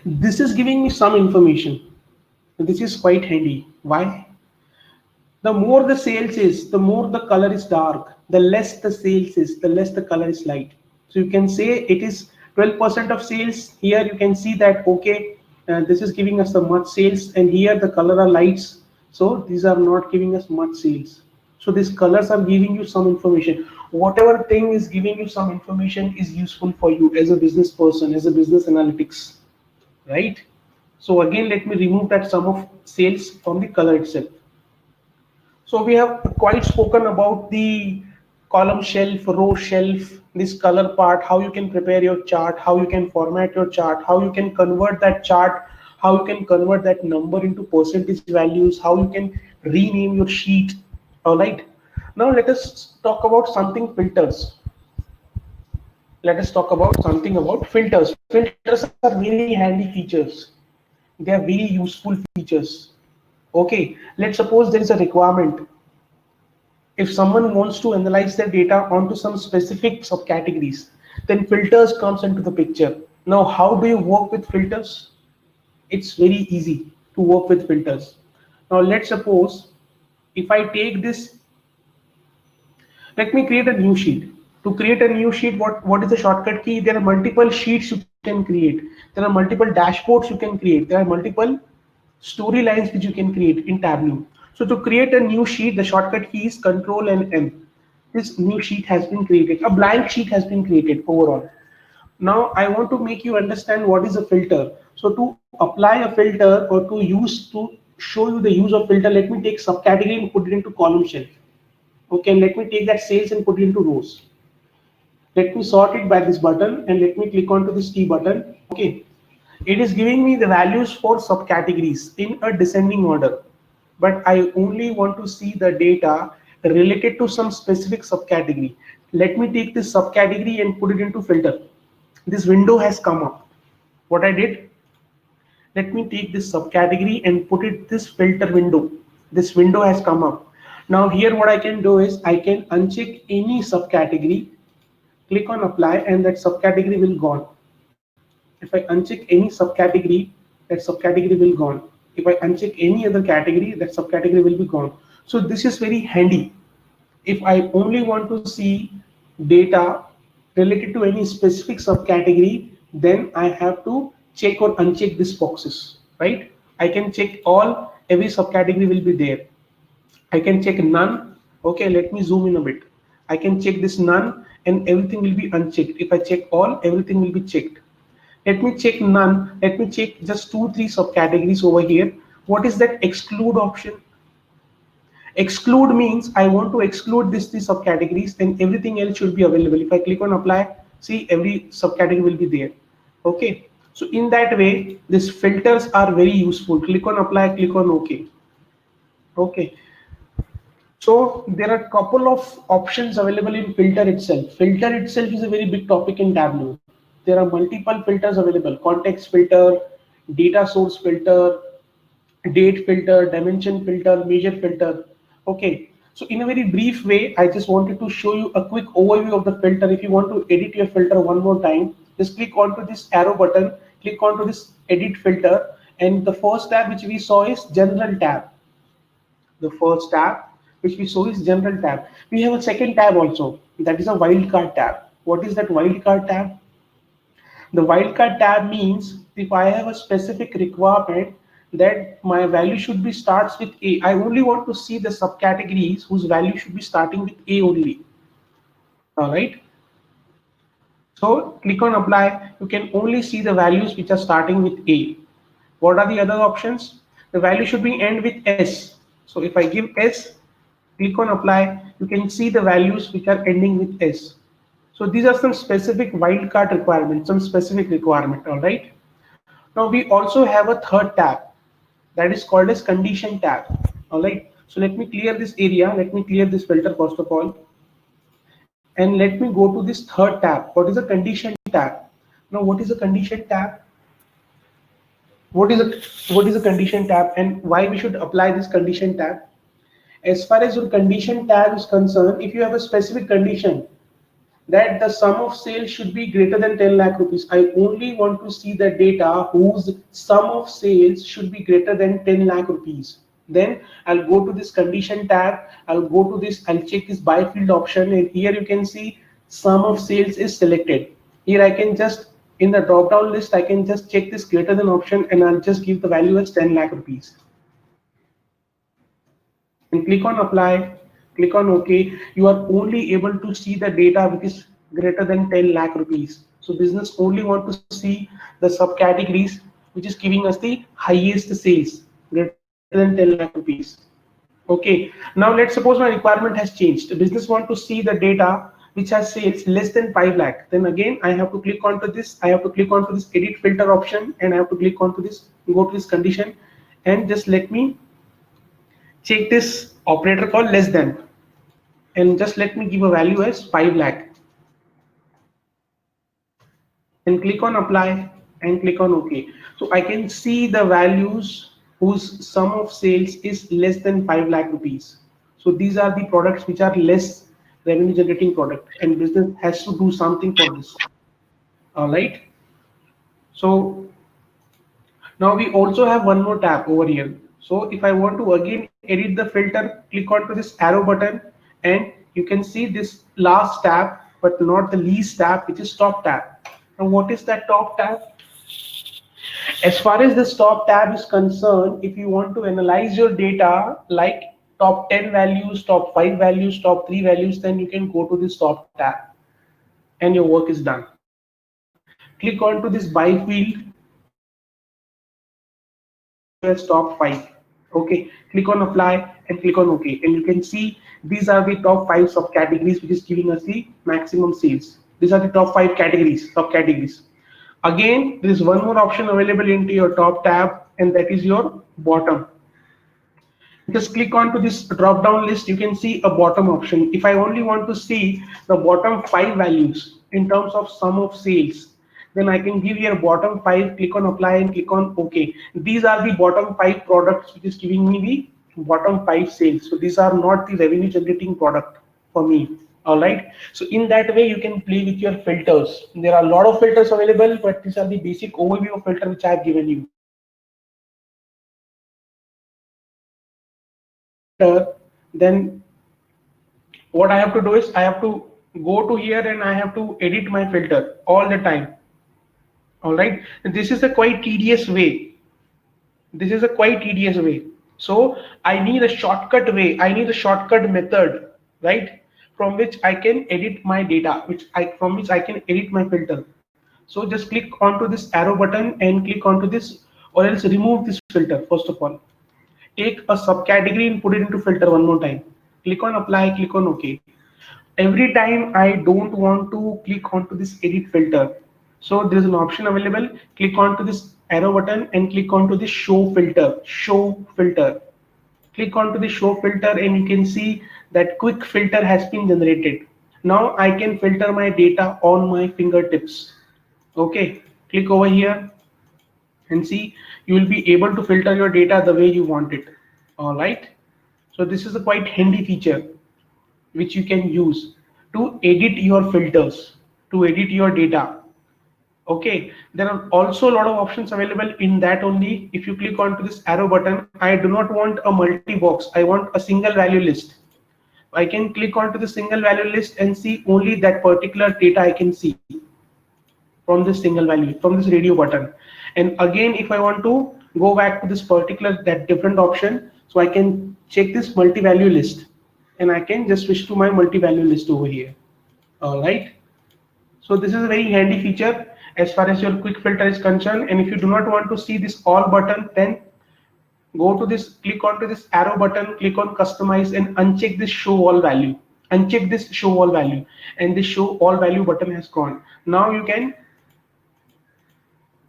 This is giving me some information. This is quite handy. Why? The more the sales is, the more the color is dark. The less the sales is, the less the color is light. So you can say it is 12% of sales. Here you can see that, okay, this is giving us the much sales, and here the color are lights. So these are not giving us much sales. So these colors are giving you some information. Whatever thing is giving you some information is useful for you as a business person, as a business analytics, right? So again, let me remove that sum of sales from the color itself. So we have quite spoken about the column shelf, row shelf, this color part, how you can prepare your chart, how you can format your chart, how you can convert that chart, how you can convert that number into percentage values, how you can rename your sheet. All right. Now let us talk about something filters. Let us talk about something about filters. Filters are very handy features. They are very useful features. Okay, let's suppose there is a requirement. If someone wants to analyze their data onto some specific subcategories, then filters comes into the picture. Now, how do you work with filters? It's very easy to work with filters. Now, let's suppose if I take this, let me create a new sheet. To create a new sheet, what is the shortcut key? There are multiple sheets you can create. There are multiple dashboards you can create. There are multiple storylines which you can create in Tableau. So to create a new sheet, the shortcut key is Control and M. This new sheet has been created. A blank sheet has been created overall. Now I want to make you understand what is a filter. So to apply a filter, or to show you the use of filter, let me take subcategory and put it into column shelf. Okay, and let me take that sales and put it into rows. Let me sort it by this button, and let me click onto this T button. Okay, it is giving me the values for subcategories in a descending order, but I only want to see the data related to some specific subcategory. Let me take this subcategory and put it into filter. This window has come up. What I did, let me take this subcategory and put it this filter window. This window has come up. Now here what I can do is I can uncheck any subcategory, click on apply, and that subcategory will gone. If I uncheck any subcategory, that subcategory will gone. If I uncheck any other category, that subcategory will be gone. So this is very handy. If I only want to see data related to any specific subcategory, then I have to check or uncheck these boxes, right? I can check all, every subcategory will be there. I can check none. Okay, let me zoom in a bit. I can check this none, and everything will be unchecked. If I check all, everything will be checked. Let me check none. Let me check just 2-3 subcategories over here. What is that exclude option? Exclude means I want to exclude these 3 subcategories, then everything else should be available. If I click on apply, see, every subcategory will be there. Okay. So in that way, these filters are very useful. Click on apply, click on OK. Okay. So there are a couple of options available in filter itself. Filter itself is a very big topic in Tableau. There are multiple filters available: context filter, data source filter, date filter, dimension filter, measure filter. Okay, So in a very brief way, I just wanted to show you a quick overview of the filter. If you want to edit your filter one more time, just click onto this arrow button, click onto this edit filter, and the first tab which we saw is general tab. The first tab which we saw is general tab. We have a second tab also, that is a wildcard tab. What is that wildcard tab? The wildcard tab means if I have a specific requirement that my value should be starts with A, I only want to see the subcategories whose value should be starting with A only. All right. So click on apply. You can only see the values which are starting with A. What are the other options? The value should be end with S. So if I give S, click on apply, you can see the values which are ending with S. So these are some specific wildcard requirements, some specific requirement, all right? Now we also have a third tab that is called as condition tab, all right? So let me clear this area, let me clear this filter first of all, and let me go to this third tab. What is a condition tab? Now what is a condition tab? What is a condition tab and why we should apply this condition tab? As far as your condition tab is concerned, if you have a specific condition that the sum of sales should be greater than 10 lakh rupees, I only want to see the data whose sum of sales should be greater than 10 lakh rupees. Then I'll go to this condition tab, I'll go to this, I'll check this by field option, and here you can see sum of sales is selected. Here I can just, in the drop down list, I can just check this greater than option and I'll just give the value as 10 lakh rupees. And click on apply, click on OK. You are only able to see the data which is greater than 10 lakh rupees. So business only want to see the subcategories which is giving us the highest sales greater than 10 lakh rupees. Okay, now let's suppose my requirement has changed. The business want to see the data which has sales less than 5 lakh. Then again, I have to click onto this. I have to click onto this edit filter option and I have to click onto this, go to this condition, and just let me check this operator called less than, and just let me give a value as 5 lakh and click on apply and click on OK. So I can see the values whose sum of sales is less than 5 lakh rupees. So these are the products which are less revenue generating product and business has to do something for this. All right. So now we also have one more tab over here. So if I want to again edit the filter, click onto this arrow button and you can see this last tab, but not the least tab, which is top tab. And what is that top tab? As far as this top tab is concerned, if you want to analyze your data like top 10 values, top 5 values, top 3 values, then you can go to this top tab and your work is done. Click onto this by field as top 5. Okay, click on apply and click on OK, and you can see these are the top 5 subcategories which is giving us the maximum sales. These are the top 5 categories, subcategories. Again, there is one more option available into your top tab, and that is your bottom. Just click onto this drop down list, you can see a bottom option. If I only want to see the bottom 5 values in terms of sum of sales, then I can give here bottom 5, click on apply and click on OK. These are the bottom 5 products which is giving me the bottom 5 sales. So these are not the revenue generating product for me. All right. So in that way, you can play with your filters. There are a lot of filters available, but these are the basic overview of filter which I have given you. Then what I have to do is I have to go to here and I have to edit my filter all the time. All right. And this is a quite tedious way. This is a quite tedious way. So I need a shortcut way. I need a shortcut method, right? From which I can edit my data, from which I can edit my filter. So just click onto this arrow button and click onto this, or else remove this filter first of all. Take a subcategory and put it into filter one more time. Click on apply, click on OK. Every time I don't want to click onto this edit filter, so there is an option available. Click onto this arrow button and click onto this show filter. Click onto the show filter and you can see that quick filter has been generated. Now I can filter my data on my fingertips. Okay, click over here and see, you will be able to filter your data the way you want it. All right. So this is a quite handy feature which you can use to edit your filters, to edit your data. Okay, there are also a lot of options available in that only. If you click onto this arrow button, I do not want a multi-box, I want a single value list. I can click onto the single value list and see only that particular data I can see from this single value, from this radio button. And again, if I want to go back to this particular, that different option, so I can check this multi-value list and I can just switch to my multi-value list over here. All right. So this is a very handy feature as far as your quick filter is concerned. And if you do not want to see this all button, then go to this, click onto this arrow button, click on customize and uncheck this show all value. Uncheck this show all value, and this show all value button has gone. Now you can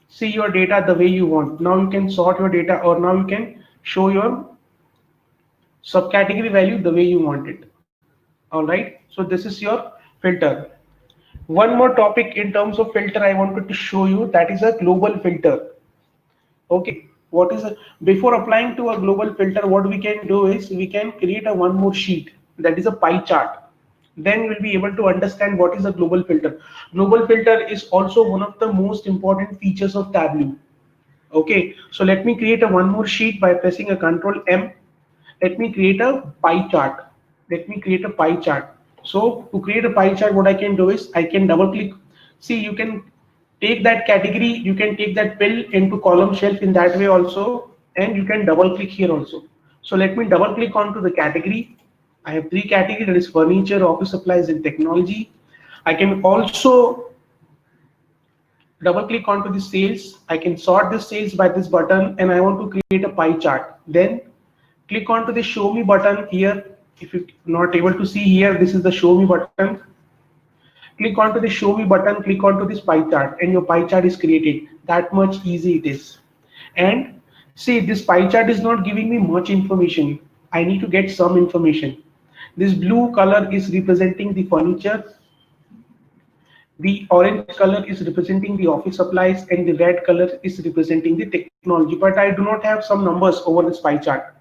see your data the way you want. Now you can sort your data, or now you can show your subcategory value the way you want it. All right. So this is your filter. One more topic in terms of filter I wanted to show you, that is a global filter. Okay, what is a, before applying to a global filter, what we can do is we can create a one more sheet, that is a pie chart. Then we'll be able to understand what is a global filter. Global filter is also one of the most important features of Tableau. Okay, so let me create a one more sheet by pressing a Control M. Let me create a pie chart. Let me create a pie chart. So to create a pie chart, what I can do is I can double click. See, you can take that category, you can take that pill into column shelf in that way also, and you can double click here also. So let me double click onto the category. I have three categories, that is furniture, office supplies, and technology. I can also double click onto the sales. I can sort the sales by this button, and I want to create a pie chart. Then click onto the show me button here. If you're not able to see here, this is the show me button. Click onto the show me button, click onto this pie chart, and your pie chart is created. That much easy it is. And see, this pie chart is not giving me much information. I need to get some information. This blue color is representing the furniture, the orange color is representing the office supplies, and the red color is representing the technology. But I do not have some numbers over this pie chart.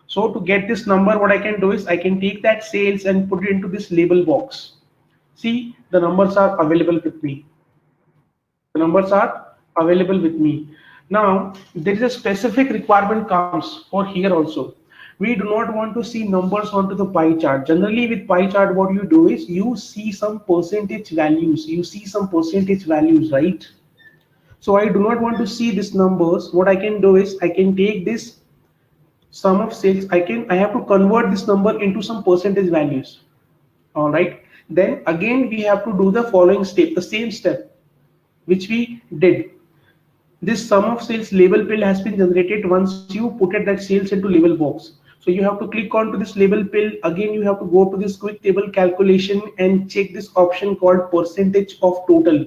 So to get this number, what I can do is I can take that sales and put it into this label box. See, the numbers are available with me. The numbers are available with me. Now, there is a specific requirement comes for here also. We do not want to see numbers onto the pie chart. Generally with pie chart, what you do is you see some percentage values. You see some percentage values, right? So I do not want to see these numbers. What I can do is I can take this sum of sales. I have to convert this number into some percentage values. All right. Then again, we have to do the following step, the same step which we did. This sum of sales label pill has been generated once you put that sales into label box. So you have to click onto this label pill. Again, you have to go to this quick table calculation and check this option called percentage of total.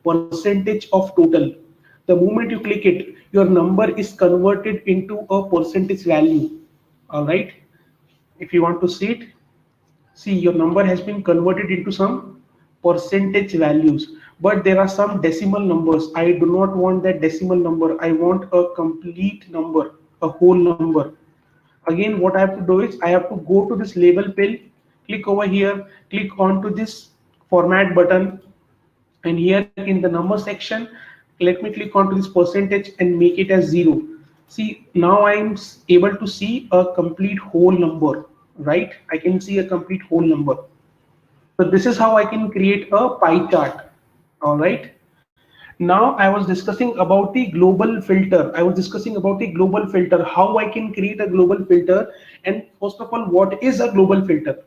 Percentage of total. The moment you click it, your number is converted into a percentage value. All right. If you want to see it, see, your number has been converted into some percentage values, but there are some decimal numbers. I do not want that decimal number. I want a complete number, a whole number. Again, what I have to do is I have to go to this label pill, click over here, click onto this format button, and here in the number section, let me click onto this percentage and make it as 0. See, now I'm able to see a complete whole number, right? I can see a complete whole number. So this is how I can create a pie chart. All right. Now I was discussing about the global filter. I was discussing about the global filter, how I can create a global filter. And first of all, what is a global filter?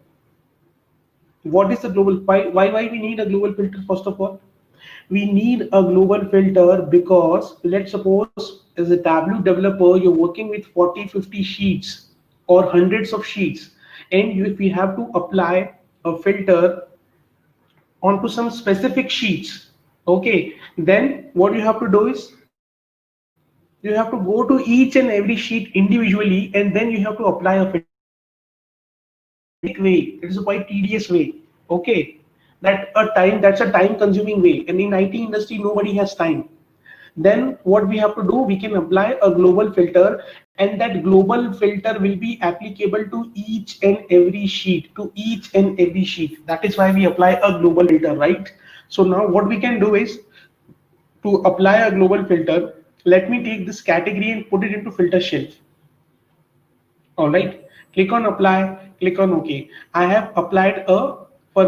What is the global, why we need a global filter? First of all, we need a global filter because let's suppose as a Tableau developer, you're working with 40-50 sheets or hundreds of sheets, and if we have to apply a filter onto some specific sheets, okay, then what you have to do is you have to go to each and every sheet individually, and then you have to apply a filter. Way, it is a quite tedious way, okay, that's a time consuming way, and in IT industry nobody has time. Then what we have to do, we can apply a global filter, and that global filter will be applicable to each and every sheet, That is why we apply a global filter, right? So now what we can do is, to apply a global filter, let me take this category and put it into filter shelf. All right, click on apply, click on OK. I have applied a I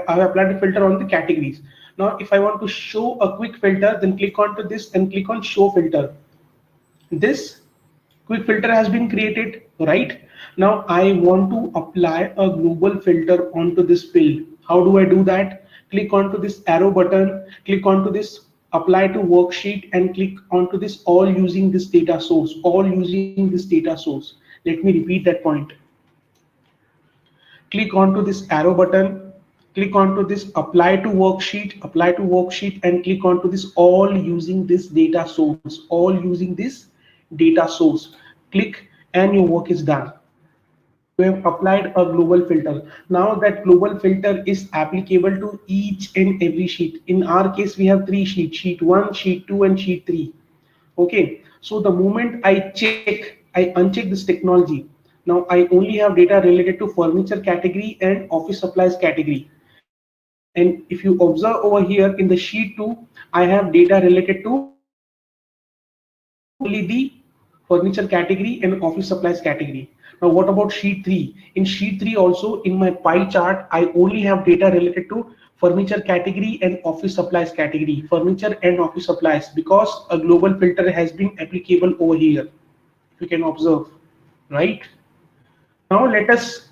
have applied a filter on the categories. Now, if I want to show a quick filter, then click onto this and click on show filter. This quick filter has been created, right? Now I want to apply a global filter onto this field. How do I do that? Click onto this arrow button, click onto this apply to worksheet, and click onto this all using this data source, Let me repeat that point. Click onto this arrow button, click onto this apply to worksheet, and click onto this all using this data source, Click, and your work is done. We have applied a global filter. Now that global filter is applicable to each and every sheet. In our case, we have three sheets, sheet 1, sheet 2, and sheet 3. Okay, so the moment I uncheck this technology, now I only have data related to furniture category and office supplies category. And if you observe over here in the sheet 2, I have data related to only the furniture category and office supplies category. Now, what about sheet 3? In sheet 3 also, in my pie chart, I only have data related to furniture category and office supplies category, because a global filter has been applicable over here. You can observe, right? Now let us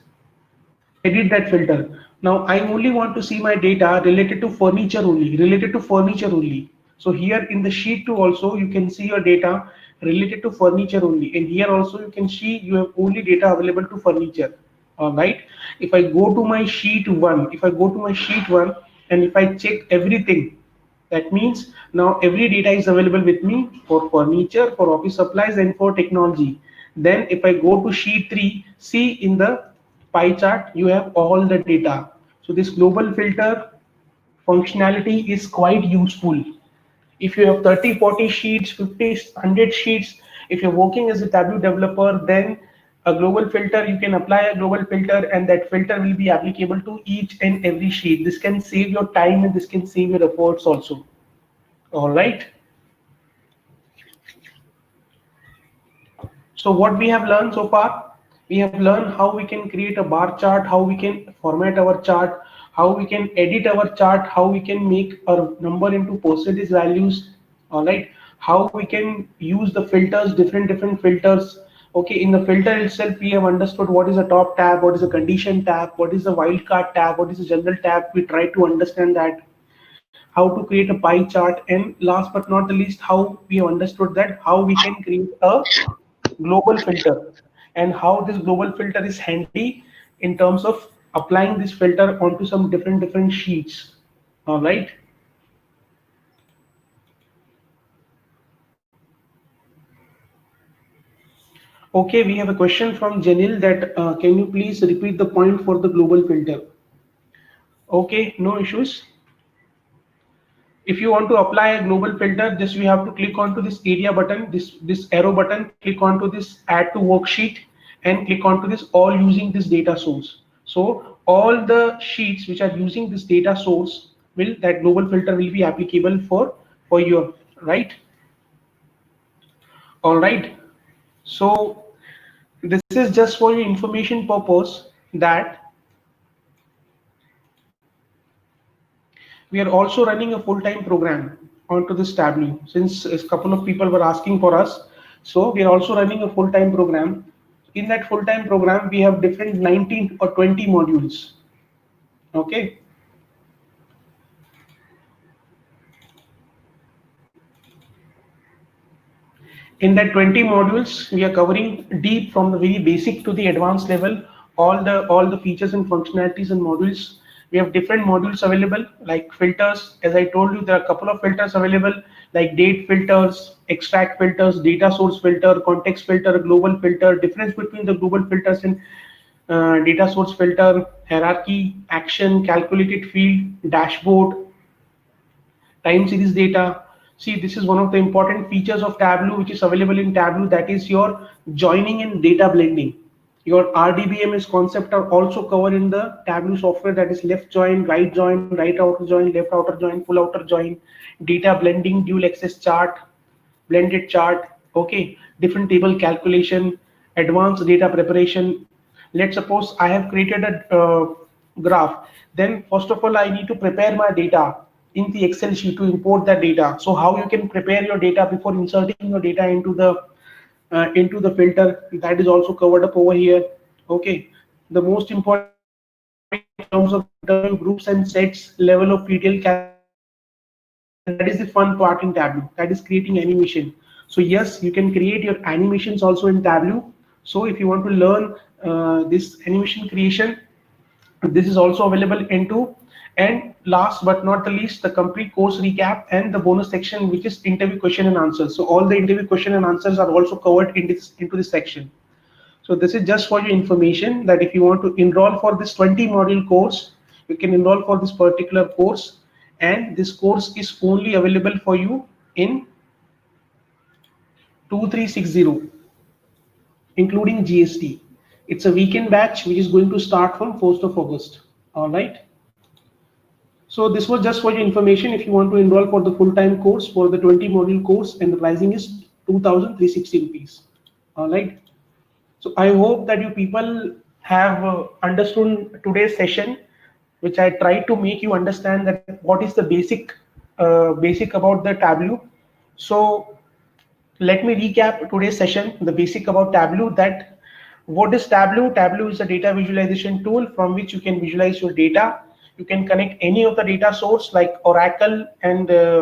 edit that filter. Now I only want to see my data related to furniture only. So here in the sheet 2 also you can see your data related to furniture only, and here also you can see you have only data available to furniture. All right. If I go to my sheet 1 and if I check everything, that means now every data is available with me for furniture, for office supplies, and for technology. Then if I go to sheet 3, see in the pie chart, you have all the data. So this global filter functionality is quite useful. If you have 30, 40 sheets, 50, 100 sheets, if you're working as a Tableau developer, then a global filter, you can apply a global filter and that filter will be applicable to each and every sheet. This can save your time and this can save your efforts also. All right. So what we have learned so far, we have learned how we can create a bar chart, how we can format our chart, how we can edit our chart, how we can make a number into percentage values. All right. How we can use the filters, different filters. Okay, in the filter itself, we have understood what is a top tab, what is a condition tab, what is a wildcard tab, what is a general tab. We try to understand that, how to create a pie chart, and last but not the least, how we have understood that how we can create a global filter and how this global filter is handy in terms of applying this filter onto some different sheets. All right. Okay, we have a question from Janil that can you please repeat the point for the global filter? Okay, no issues. If you want to apply a global filter, just you have to click onto this area button, this arrow button, click onto this add to worksheet, and click onto this all using this data source. So all the sheets which are using this data source, will that global filter will be applicable for your, right. All right. So this is just for your information purpose that we are also running a full-time program onto this Tableau, since a couple of people were asking for us. So we are also running a full-time program. In that full-time program, we have different 19 or 20 modules. Okay. In that 20 modules, we are covering deep from the very basic to the advanced level, all the features and functionalities and modules. We have different modules available like filters. As I told you, there are a couple of filters available like date filters, extract filters, data source filter, context filter, global filter. Difference between the global filters and data source filter: hierarchy, action, calculated field, dashboard, time series data. See, this is one of the important features of Tableau, which is available in Tableau. That is your joining and data blending. Your RDBMS concept are also covered in the Tableau software. That is left join, right outer join, left outer join, full outer join, data blending, dual access chart, blended chart. Okay, different table calculation, advanced data preparation. Let's suppose I have created a graph. Then first of all, I need to prepare my data in the Excel sheet to import that data. So how you can prepare your data before inserting your data into the filter, that is also covered up over here. Okay, the most important in terms of interview groups and sets, level of detail calculation, and that is the fun part in Tableau, that is creating animation. So yes, you can create your animations also in Tableau. So if you want to learn this animation creation, this is also available into. And last but not the least, the complete course recap and the bonus section, which is interview question and answers. So all the interview question and answers are also covered in this into this section. So this is just for your information, that if you want to enroll for this 20 module course, you can enroll for this particular course, and this course is only available for you in 2360, including GST. It's a weekend batch which is going to start from 1st of August. All right. So this was just for your information. If you want to enroll for the full-time course, for the 20 module course, and the pricing is 2,360 rupees. All right. So I hope that you people have understood today's session, which I tried to make you understand that what is the basic about the Tableau. So let me recap today's session, the basic about Tableau. That what is Tableau? Tableau is a data visualization tool from which you can visualize your data. You can connect any of the data source like Oracle and any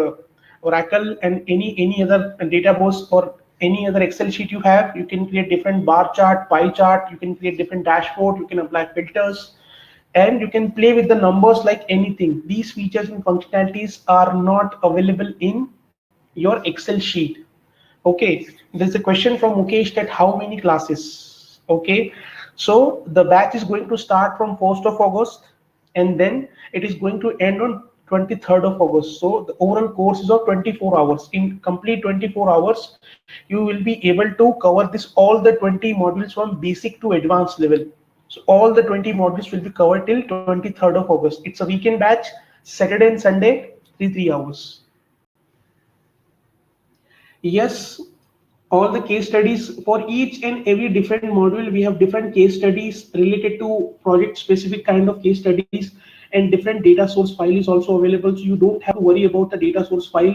other database or any other Excel sheet you have. You can create different bar chart, pie chart. You can create different dashboard. You can apply filters, and you can play with the numbers like anything. These features and functionalities are not available in your Excel sheet. Okay, there's a question from Mukesh that how many classes? Okay, so the batch is going to start from 1st of August, and then it is going to end on 23rd of August. So the overall course is of 24 hours. In complete 24 hours, you will be able to cover this all the 20 modules from basic to advanced level. So all the 20 modules will be covered till 23rd of August. It's a weekend batch, Saturday and Sunday, 3 hours. Yes, all the case studies for each and every different module, we have different case studies related to project specific kind of case studies, and different data source file is also available. So you don't have to worry about the data source file.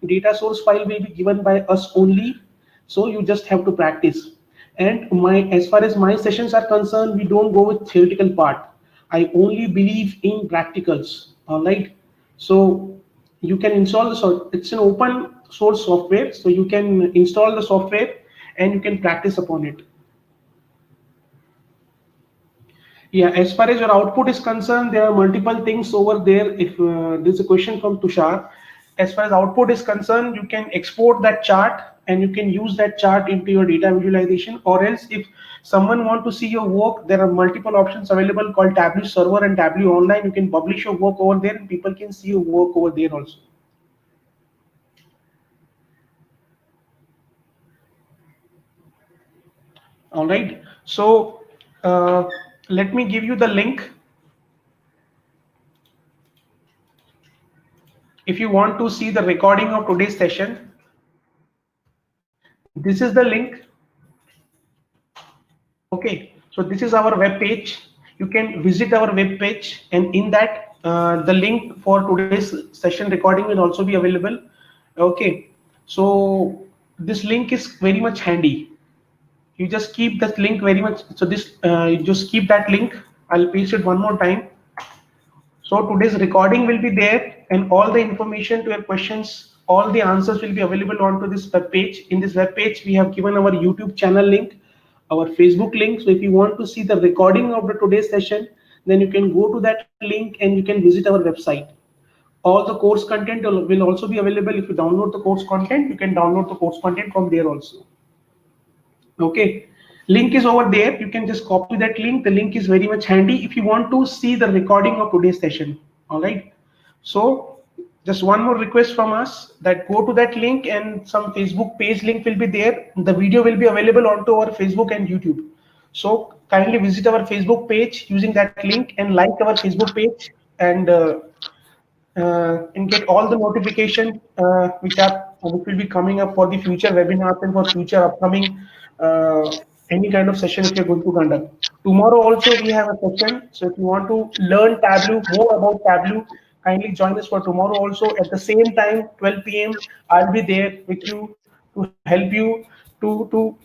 Data source file will be given by us only. So you just have to practice. And as far as my sessions are concerned, we don't go with theoretical part. I only believe in practicals. All right. So you can install it's an open source software, so you can install the software and you can practice upon it. Yeah, as far as your output is concerned, there are multiple things over there. If there's a question from Tushar, as far as output is concerned, you can export that chart and you can use that chart into your data visualization. Or else, if someone want to see your work, there are multiple options available called Tableau Server and Tableau Online. You can publish your work over there and people can see your work over there also. All right. So let me give you the link. If you want to see the recording of today's session, this is the link. Okay. So this is our web page. You can visit our web page, and in that the link for today's session recording will also be available. Okay. So this link is very much handy. You just keep that link very much. So this you just keep that link. I'll paste it one more time. So today's recording will be there, and all the information to your questions, all the answers will be available onto this web page. In this web page, we have given our YouTube channel link, our Facebook link. So if you want to see the recording of the today's session, then you can go to that link and you can visit our website. All the course content will also be available. If you download the course content, you can download the course content from there also. Okay, link is over there. You can just copy that link. The link is very much handy if you want to see the recording of today's session. All right. So Just one more request from us, that go to that link, and some Facebook page link will be there. The video will be available onto our Facebook and YouTube. So kindly visit our Facebook page using that link and like our Facebook page, and get all the notification which will be coming up for the future webinars and for future upcoming any kind of session if you're going to conduct. Tomorrow also we have a session, so if you want to learn Tableau, more about Tableau, kindly join us for tomorrow also at the same time, 12 p.m. I'll be there with you to help you to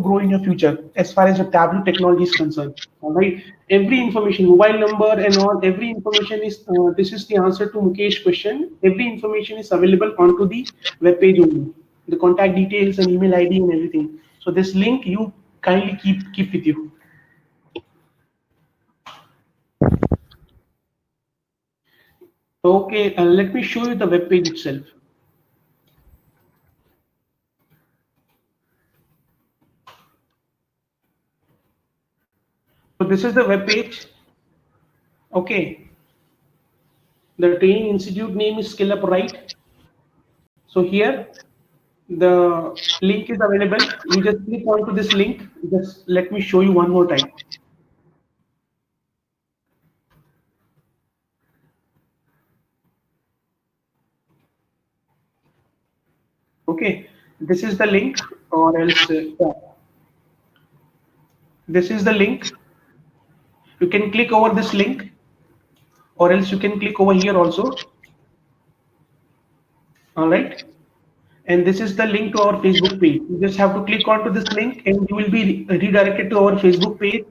grow in your future as far as your Tableau technology is concerned. All right, every information, mobile number and all, every information is this is the answer to Mukesh question. Every information is available onto the web page only, the contact details and email ID and everything. So this link you kindly keep with you. Okay, let me show you the web page itself. So this is the web page. Okay, the training institute name is Skill Up, right? So here the link is available. You just click onto this link. Just let me show you one more time. Okay, this is the link, or else yeah. This is the link. You can click over this link, or else you can click over here also. All right. And this is the link to our Facebook page. You just have to click onto this link and you will be redirected to our Facebook page.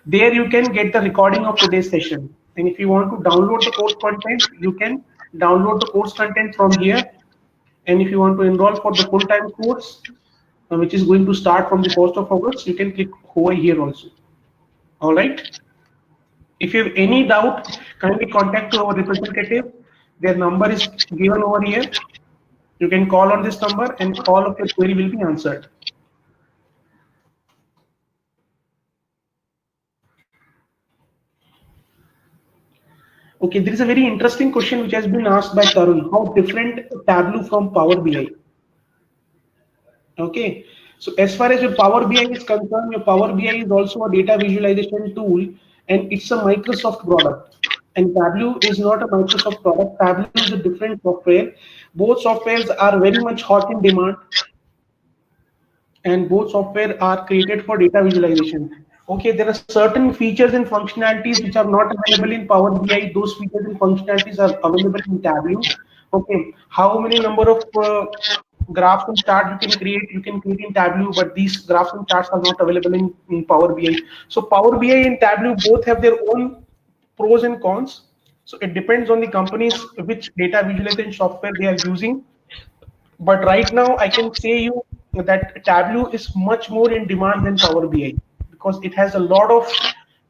There you can get the recording of today's session. And if you want to download the course content, you can download the course content from here. And if you want to enroll for the full-time course, which is going to start from the 1st of August, you can click over here also. All right. If you have any doubt, kindly contact to our representative. Their number is given over here. You can call on this number and all of your query will be answered. Okay, there is a very interesting question which has been asked by Tarun. How different Tableau from Power BI? Okay, so as far as your Power BI is concerned, your Power BI is also a data visualization tool, and it's a Microsoft product. And Tableau is not a Microsoft product. Tableau is a different software. Both softwares are very much hot in demand, and both software are created for data visualization. Okay, there are certain features and functionalities which are not available in Power BI. Those features and functionalities are available in Tableau. Okay, how many number of graphs and charts you can create in Tableau, but these graphs and charts are not available in Power BI. So Power BI and Tableau both have their own pros and cons. So it depends on the companies which data visualization software they are using. But right now, I can say you that Tableau is much more in demand than Power BI because it has a lot of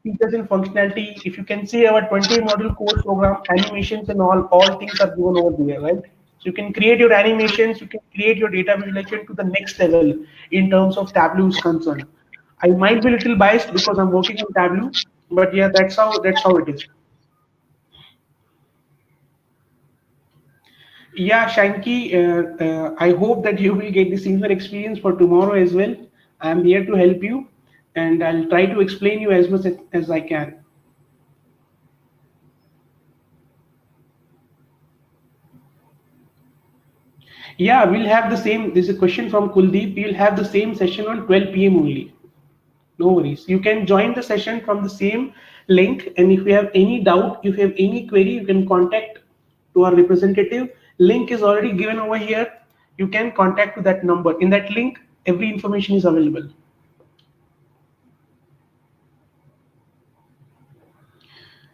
features and functionality. If you can see our 20 module course program, animations and all things are given over there, right? So you can create your animations, you can create your data visualization to the next level in terms of Tableau is concerned. I might be a little biased because I'm working on Tableau, but yeah, that's how it is. Yeah, Shanky, I hope that you will get the similar experience for tomorrow as well. I'm here to help you and I'll try to explain you as much as I can. Yeah, we'll have the same. There's a question from Kuldeep. We'll have the same session on 12 p.m. only. No worries. You can join the session from the same link. And if you have any doubt, if you have any query, you can contact to our representative. Link is already given over here. You can contact to that number. In that link, every information is available.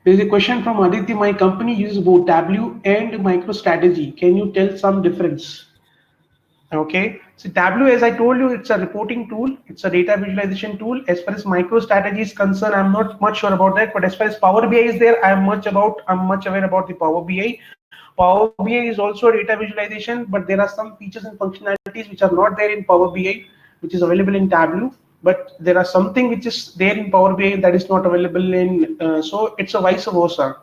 There is a question from Aditya. My company uses both Tableau and MicroStrategy. Can you tell some difference? Okay. So Tableau, as I told you, it's a reporting tool. It's a data visualization tool. As far as MicroStrategy is concerned, I'm not much sure about that. But as far as Power BI is there, I'm much aware about the Power BI. Power BI is also a data visualization, but there are some features and functionalities which are not there in Power BI, which is available in Tableau. But there are something which is there in Power BI that is not available in. So it's a vice versa.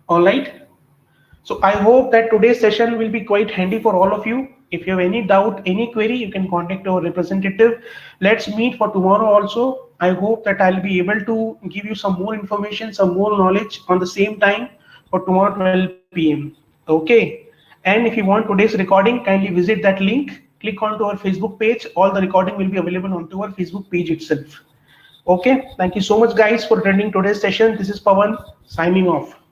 All right. So I hope that today's session will be quite handy for all of you. If you have any doubt, any query, you can contact our representative. Let's meet for tomorrow also. I hope that I'll be able to give you some more information, some more knowledge on the same time for tomorrow 12 p.m. Okay. And if you want today's recording, kindly visit that link, click onto our Facebook page. All the recording will be available onto our Facebook page itself. Okay. Thank you so much, guys, for attending today's session. This is Pawan signing off.